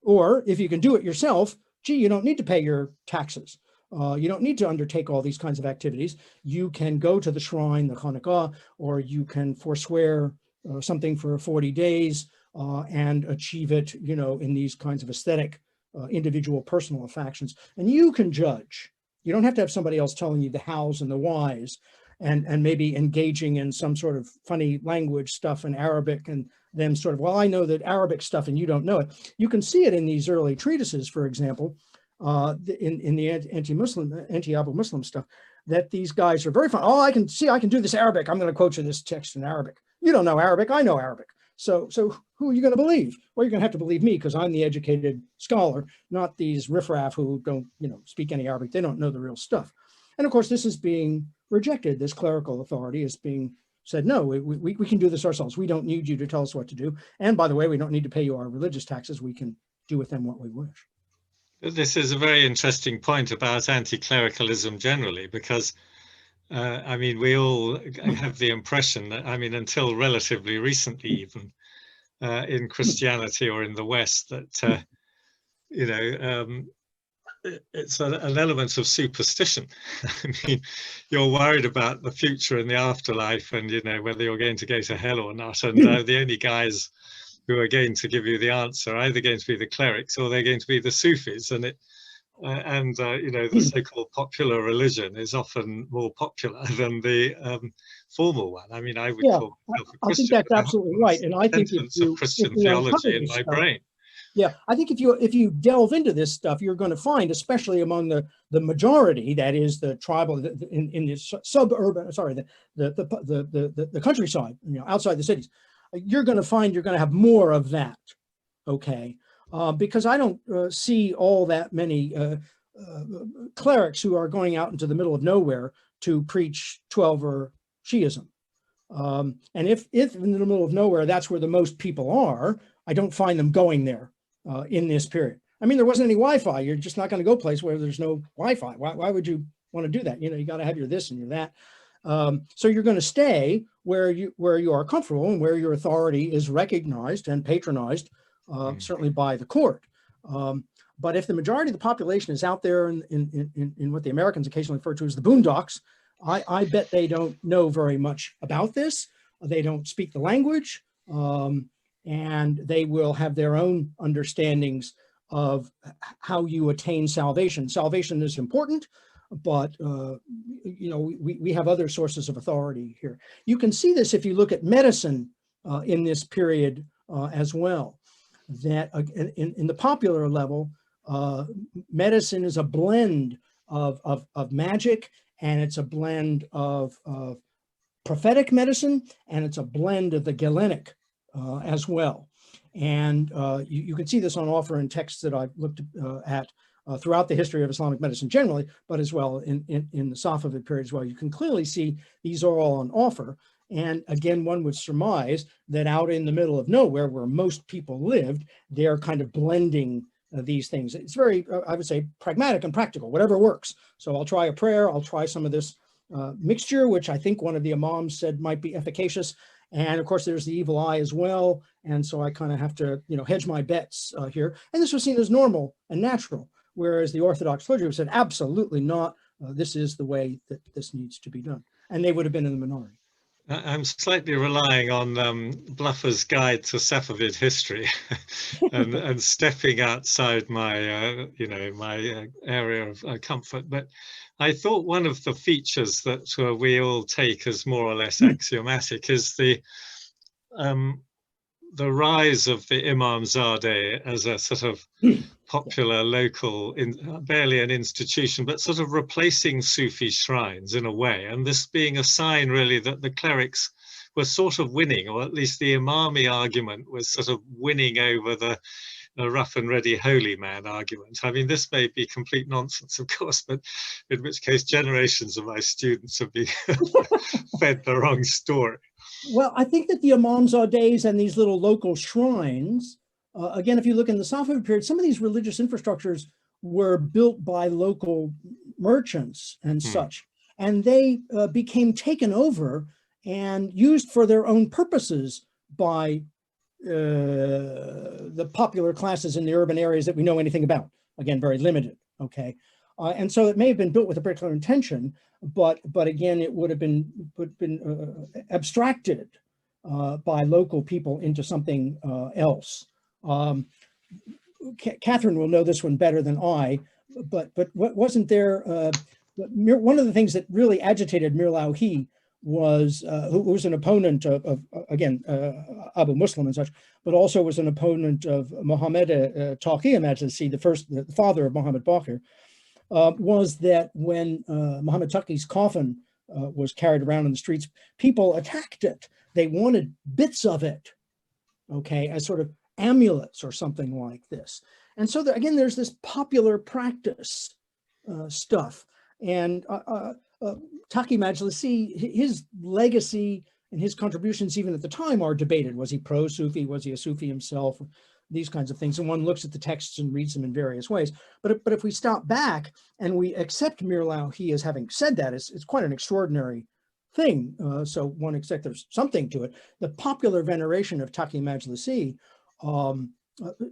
Or if you can do it yourself, gee, you don't need to pay your taxes. You don't need to undertake all these kinds of activities. You can go to the shrine, the Hanukkah, or you can forswear something for 40 days and achieve it, you know, in these kinds of aesthetic, individual personal affections. And you can judge. You don't have to have somebody else telling you the hows and the whys, and maybe engaging in some sort of funny language stuff in Arabic, and them sort of, well, I know that Arabic stuff and you don't know it. You can see it in these early treatises, for example, in the anti-Abu Muslim stuff, that these guys are very fun. Oh, I can do this Arabic. I'm going to quote you this text in Arabic. You don't know Arabic. I know Arabic. So who are you going to believe? Well, you're going to have to believe me, because I'm the educated scholar, not these riffraff who don't, you know, speak any Arabic. They don't know the real stuff. And of course, this is being rejected. This clerical authority is being said, no, we can do this ourselves. We don't need you to tell us what to do. And by the way, we don't need to pay you our religious taxes. We can do with them what we wish. This is a very interesting point about anti-clericalism generally, because I mean, we all have the impression that, I mean, until relatively recently, even in Christianity or in the West, that, you know, it's an element of superstition. I mean, you're worried about the future and the afterlife, and, you know, whether you're going to go to hell or not. And the only guys who are going to give you the answer are either going to be the clerics or they're going to be the Sufis. And you know, the so-called popular religion is often more popular than the formal one. I mean, I would call myself a Christian. I think that's absolutely right. And I think if you, of Christian theology in my brain. Yeah, I think if you delve into this stuff, you're going to find, especially among the majority, that is the tribal in the suburban, sorry, the countryside, you know, outside the cities, you're going to find you're going to have more of that. Okay, because I don't see all that many clerics who are going out into the middle of nowhere to preach 12-er Shiism. And if in the middle of nowhere, that's where the most people are, I don't find them going there in this period. I mean, there wasn't any Wi-Fi. You're just not going to go place where there's no Wi-Fi. Why would you want to do that? You know, you got to have your this and your that. So you're going to stay where you are comfortable and where your authority is recognized and patronized, certainly by the court. But if the majority of the population is out there in what the Americans occasionally refer to as the boondocks, I bet they don't know very much about this. They don't speak the language, and they will have their own understandings of how you attain salvation. Salvation is important, but you know, we have other sources of authority here. You can see this if you look at medicine in this period as well. That in the popular level, medicine is a blend of magic, and it's a blend of prophetic medicine, and it's a blend of the Galenic as well. And you can see this on offer in texts that I've looked at throughout the history of Islamic medicine generally, but as well in the Safavid period as well. You can clearly see these are all on offer. And again, one would surmise that out in the middle of nowhere, where most people lived, they're kind of blending these things. It's very, I would say, pragmatic and practical, whatever works. So I'll try a prayer, I'll try some of this mixture, which I think one of the imams said might be efficacious. And of course, there's the evil eye as well. And so I kind of have to, you know, hedge my bets here. And this was seen as normal and natural, whereas the Orthodox clergy said, absolutely not. This is the way that this needs to be done. And they would have been in the minority. I'm slightly relying on Bluffer's Guide to Safavid History and stepping outside my, you know, my area of comfort. But I thought one of the features that we all take as more or less axiomatic is the rise of the Imamzadeh as a sort of popular local, barely an institution, but sort of replacing Sufi shrines in a way. And this being a sign really that the clerics were sort of winning, or at least the Imami argument was sort of winning over the rough and ready holy man argument. I mean, this may be complete nonsense, of course, but in which case generations of my students have been fed the wrong story. Well, I think that the Imamzadehs and these little local shrines, again, if you look in the Safavid period, some of these religious infrastructures were built by local merchants and such, and they became taken over and used for their own purposes by the popular classes in the urban areas that we know anything about. again, very limited, okay? And so it may have been built with a particular intention, but again, it would have been abstracted by local people into something else. Catherine will know this one better than I, but wasn't there, one of the things that really agitated Mir Lauhi was, who was an opponent of again, Abu Muslim and such, but also was an opponent of Mohammed Taqi Majlisi, the father of Muhammad Baqir, was that when Muhammad Taqi's coffin was carried around in the streets, people attacked it. They wanted bits of it, okay, as sort of amulets or something like this. And so there, again, there's this popular practice stuff. And Taqi Majlisi, his legacy and his contributions even at the time are debated. Was he pro-Sufi? Was he a Sufi himself? These kinds of things. And one looks at the texts and reads them in various ways. But if we stop back and we accept Mir Lauhi as having said that, it's quite an extraordinary thing. So one accepts there's something to it. The popular veneration of Taqi Majlisi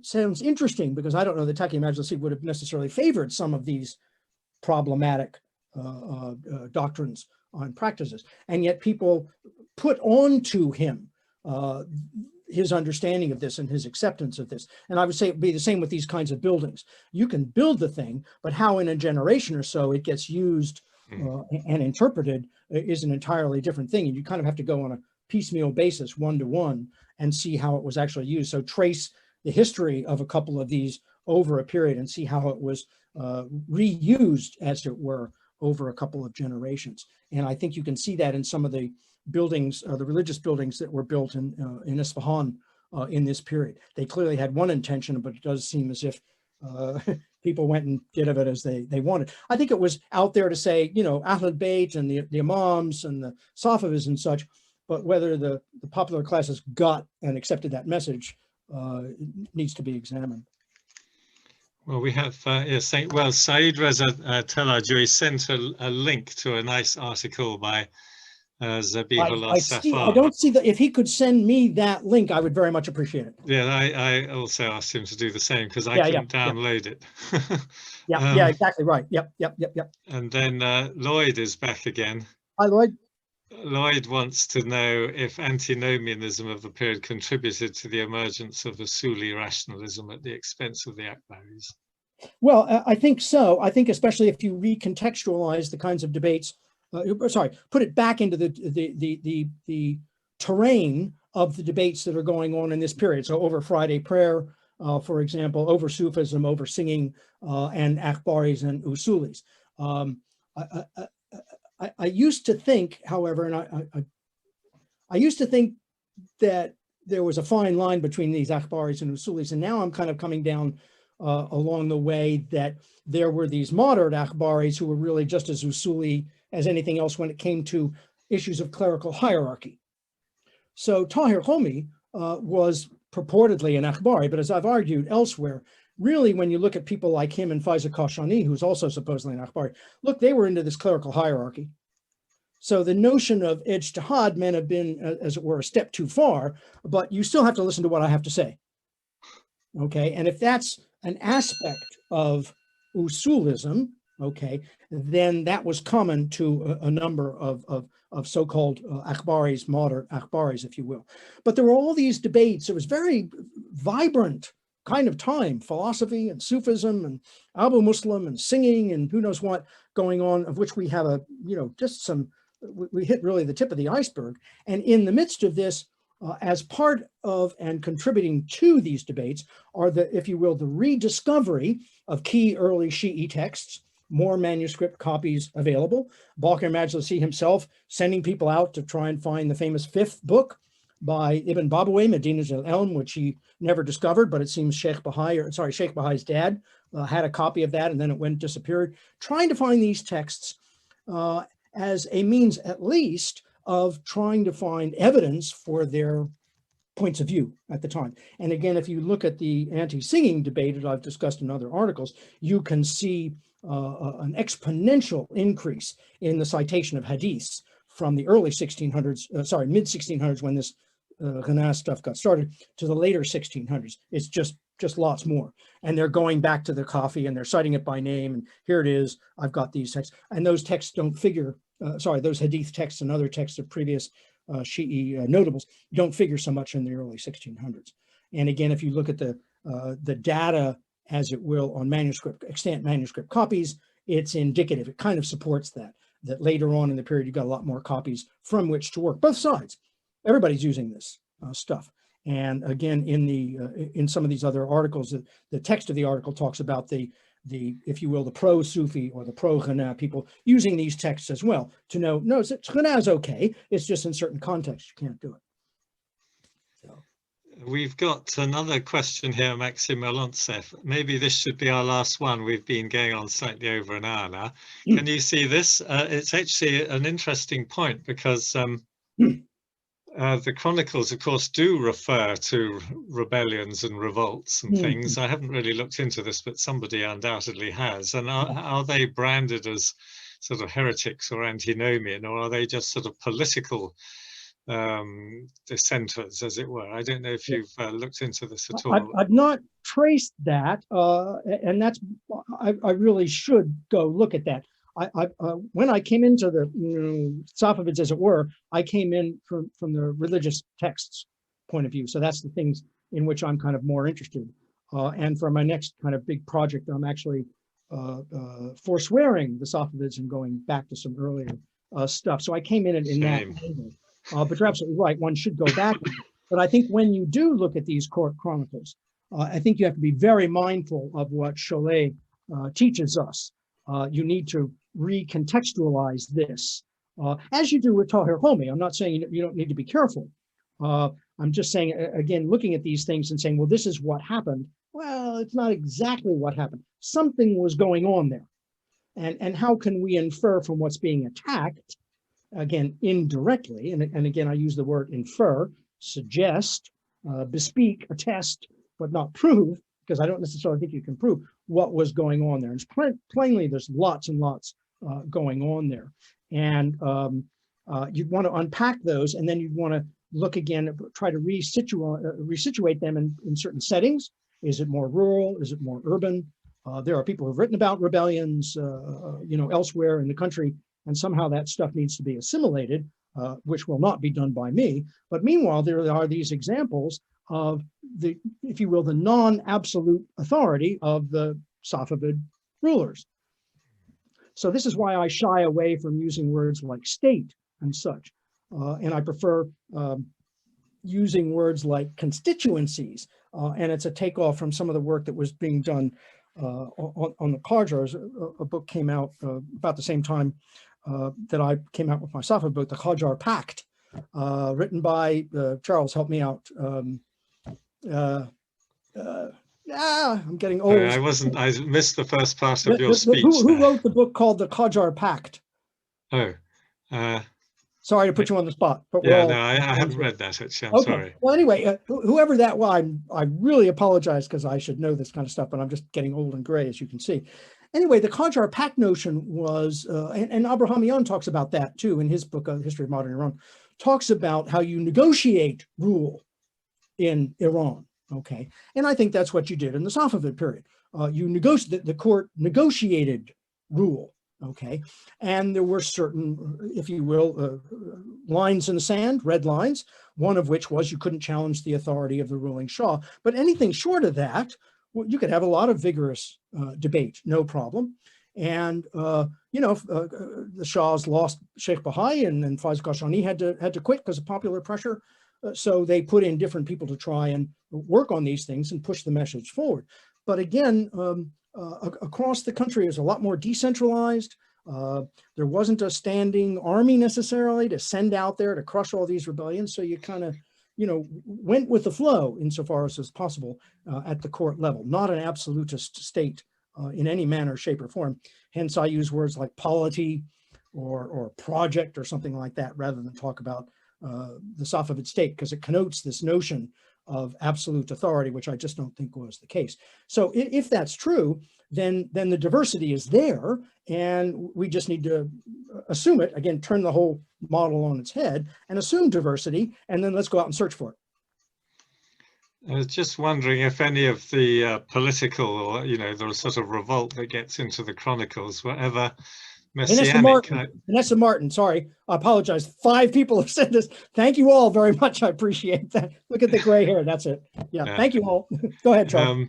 sounds interesting, because I don't know that Taqi Majlisi would have necessarily favored some of these problematic doctrines and practices. And yet people put onto him his understanding of this and his acceptance of this. And I would say it'd be the same with these kinds of buildings. You can build the thing, but how in a generation or so it gets used and interpreted is an entirely different thing. And you kind of have to go on a piecemeal basis, one-to-one, and see how it was actually used. So trace the history of a couple of these over a period and see how it was reused, as it were, over a couple of generations. And I think you can see that in some of the buildings, the religious buildings that were built in Isfahan in this period. They clearly had one intention, but it does seem as if people went and did of it as they wanted. I think it was out there to say, you know, Ahlul Bayt and the Imams and the Safavids and such, but whether the popular classes got and accepted that message needs to be examined. Well, we have, well, Saeed Reza Talajui sent a link to a nice article by Zabihullah Safar. I don't see that. If he could send me that link, I would very much appreciate it. Yeah, I also asked him to do the same, because I couldn't download it. Yeah, exactly right. Yep. And then Lloyd is back again. Hi, Lloyd. Lloyd wants to know if antinomianism of the period contributed to the emergence of Usuli rationalism at the expense of the Akbaris. Well, I think so. I think especially if you recontextualize the kinds of debates, put it back into the terrain of the debates that are going on in this period. So over Friday prayer, for example, over Sufism, over singing, and Akbaris and Usulis. I used to think, however, and I used to think that there was a fine line between these Akbaris and Usulis, and now I'm kind of coming down along the way that there were these moderate Akbaris who were really just as Usuli as anything else when it came to issues of clerical hierarchy. So Tahir Homi was purportedly an Akbari, but as I've argued elsewhere, really, when you look at people like him and Faiza Kashani, who's also supposedly an Akbari, look, they were into this clerical hierarchy. So the notion of ijtihad may have been, as it were, a step too far, but you still have to listen to what I have to say. Okay, and if that's an aspect of usulism, okay, then that was common to a number of so-called Akbaris, moderate Akbaris, if you will. But there were all these debates. It was very vibrant kind of time, philosophy and Sufism and Abu Muslim and singing and who knows what going on, of which we have just some, we hit really the tip of the iceberg. And in the midst of this, as part of and contributing to these debates are the, if you will, the rediscovery of key early Shi'i texts, more manuscript copies available. Baqir Majlisi himself sending people out to try and find the famous 5th book by Ibn Babawayh, Medinat al-Ilm, which he never discovered, but it seems Sheikh Bahai's dad had a copy of that, and then it went disappeared. Trying to find these texts as a means, at least, of trying to find evidence for their points of view at the time. And again, if you look at the anti-singing debate that I've discussed in other articles, you can see an exponential increase in the citation of hadiths from the early 1600s, mid 1600s when this Ghana stuff got started, to the later 1600s. It's just just lots more. And they're going back to the coffee and they're citing it by name. And here it is, I've got these texts. And those texts don't figure, those hadith texts and other texts of previous Shi'i notables don't figure so much in the early 1600s. And again, if you look at the data, as it will, on manuscript, extant manuscript copies, it's indicative. It kind of supports that later on in the period, you've got a lot more copies from which to work. Both sides, everybody's using this stuff. And again, in some of these other articles, the text of the article talks about the if you will, the pro-Sufi or the pro-Ghana people using these texts as well to know, no, Ghana is okay. It's just in certain contexts you can't do it. So. We've got another question here, Maxim Alonsev. Maybe this should be our last one. We've been going on slightly over an hour now. Can you see this? It's actually an interesting point because the chronicles, of course, do refer to rebellions and revolts and things. I haven't really looked into this, but somebody undoubtedly has. And are they branded as sort of heretics or antinomian, or are they just sort of political dissenters, as it were? I don't know if you've looked into this at all. I've not traced that, and that's I really should go look at that. When I came into the Safavids, as it were, I came in from the religious texts point of view. So that's the things in which I'm kind of more interested. And for my next kind of big project, I'm actually forswearing the Safavids and going back to some earlier stuff. So I came in that angle. But you're absolutely right, one should go back. But I think when you do look at these court chronicles, I think you have to be very mindful of what Cholet teaches us. You need to recontextualize this, as you do with Tahir Homi. I'm not saying you don't need to be careful. I'm just saying, again, looking at these things and saying, well, this is what happened. Well, it's not exactly what happened. Something was going on there. And how can we infer from what's being attacked, again, indirectly, and again, I use the word infer, suggest, bespeak, attest, but not prove, because I don't necessarily think you can prove what was going on there. And plainly, there's lots and lots going on there. And you'd want to unpack those, and then you'd want to look again, try to resituate them in certain settings. Is it more rural? Is it more urban? There are people who've written about rebellions, elsewhere in the country, and somehow that stuff needs to be assimilated, which will not be done by me. But meanwhile, there are these examples of the, if you will, the non-absolute authority of the Safavid rulers. So this is why I shy away from using words like state and such. And I prefer using words like constituencies. And it's a takeoff from some of the work that was being done on the Qajars. A book came out about the same time that I came out with my Safavid book, the Qajar Pact, written by, Charles, help me out. I'm getting old. I missed the first part of your speech. Who wrote the book called the Qajar Pact? Oh. Sorry to put you on the spot. But yeah, no, I haven't read that, actually. I'm sorry. Well, anyway, whoever that was, I really apologize because I should know this kind of stuff, but I'm just getting old and gray, as you can see. Anyway, the Qajar Pact notion was, and Abrahamian talks about that too in his book, History of Modern Iran, talks about how you negotiate rule in Iran, okay? And I think that's what you did in the Safavid period. The court negotiated rule. Okay, and there were certain, if you will, lines in the sand, red lines, one of which was you couldn't challenge the authority of the ruling Shah. But anything short of that, well, you could have a lot of vigorous debate, no problem. And, the Shahs lost Sheikh Bahai, and Faiz Kashani had to quit because of popular pressure. So they put in different people to try and work on these things and push the message forward. But again, across the country is a lot more decentralized. There wasn't a standing army necessarily to send out there to crush all these rebellions. So you kind of, went with the flow insofar as is possible at the court level, not an absolutist state in any manner, shape, or form. Hence, I use words like polity or project or something like that rather than talk about the Safavid state, because it connotes this notion of absolute authority, which I just don't think was the case. So if that's true, then the diversity is there, and we just need to assume it, again, turn the whole model on its head and assume diversity, and then let's go out and search for I was just wondering if any of the political, or the sort of revolt that gets into the chronicles were ever messianic. Vanessa Martin, sorry, I apologize. 5 people have said this. Thank you all very much. I appreciate that. Look at the gray hair. That's it. Yeah. Thank you all. Go ahead, Charles.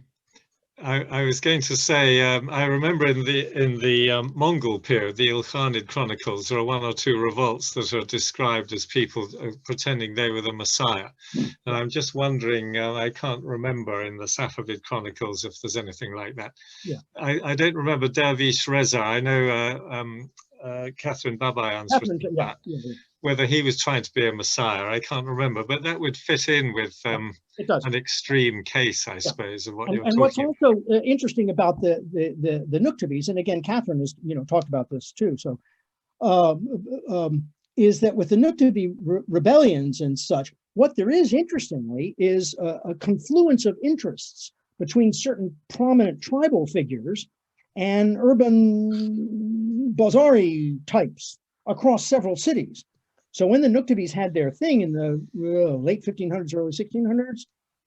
I was going to say, I remember in the Mongol period, the Ilkhanid chronicles, there are 1 or 2 revolts that are described as people pretending they were the Messiah. And I'm just wondering, I can't remember in the Safavid chronicles if there's anything like that. Yeah. I don't remember Dervish Reza. I know Catherine Babayan's written that. Whether he was trying to be a Messiah, I can't remember, but that would fit in with an extreme case, I suppose, of what you're talking about. And what's also interesting about the Nuktabis, and again, Catherine has talked about this too. So, is that with the Nuktabi rebellions and such, what there is, interestingly, is a confluence of interests between certain prominent tribal figures and urban Bazari types across several cities. So when the Nuktabis had their thing in the late 1500s, early 1600s,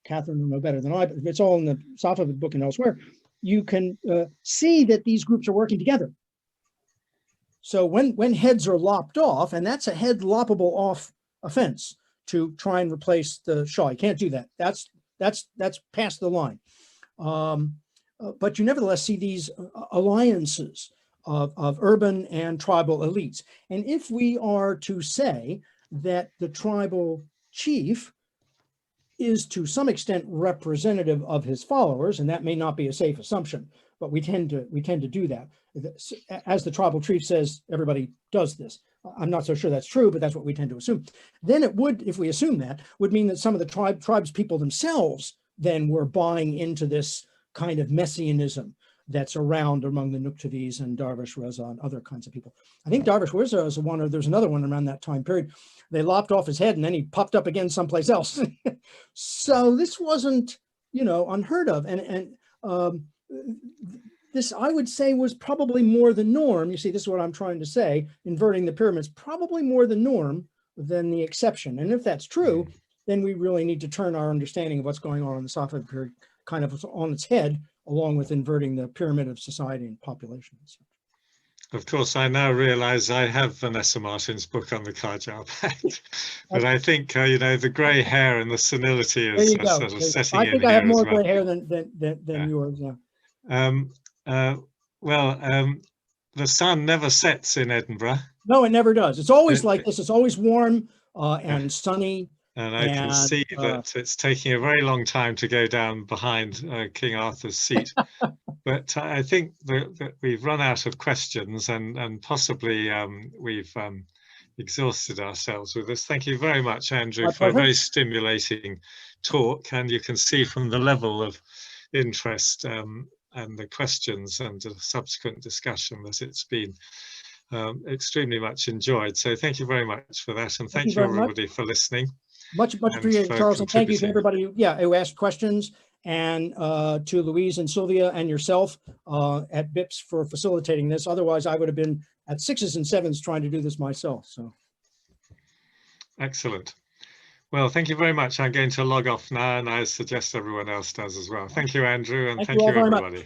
Catherine will know better than I, but it's all in the Safavid book and elsewhere, you can see that these groups are working together. So when heads are lopped off, and that's a head loppable off offense to try and replace the Shah. You can't do that. That's past the line. But you nevertheless see these alliances of urban and tribal elites. And if we are to say that the tribal chief is to some extent representative of his followers, and that may not be a safe assumption, but we tend to do that. As the tribal chief says, everybody does this. I'm not so sure that's true, but that's what we tend to assume. Then it would, if we assume that, would mean that some of the tribes people themselves then were buying into this kind of messianism that's around among the Nuktavis and Darvish Reza and other kinds of people. I think Darvish Reza is one, or there's another one around that time period. They lopped off his head and then he popped up again someplace else. So this wasn't, unheard of. And this, I would say, was probably more the norm. You see, this is what I'm trying to say. Inverting the pyramids, probably more the norm than the exception. And if that's true, then we really need to turn our understanding of what's going on in the Safavid period kind of on its head, along with inverting the pyramid of society and population. Of course, I now realize I have Vanessa Martin's book on the Qajar Pact, but I think, the gray hair and the senility is sort of setting in here. I think I have more gray hair than yours. Yeah. The sun never sets in Edinburgh. No, it never does. It's always like this. It's always warm and sunny. And I can see that it's taking a very long time to go down behind King Arthur's seat. But I think that we've run out of questions, and possibly we've exhausted ourselves with this. Thank you very much, Andrew, for a very stimulating talk. And you can see from the level of interest and the questions and the subsequent discussion that it's been extremely much enjoyed. So thank you very much for that. And thank you everybody for listening. Much appreciated, Charles, and thank you to everybody who asked questions, and to Louise and Sylvia and yourself at BIPS for facilitating this. Otherwise, I would have been at 6s and 7s trying to do this myself. So, excellent. Well, thank you very much. I'm going to log off now, and I suggest everyone else does as well. Thank you, Andrew, and thank you everybody.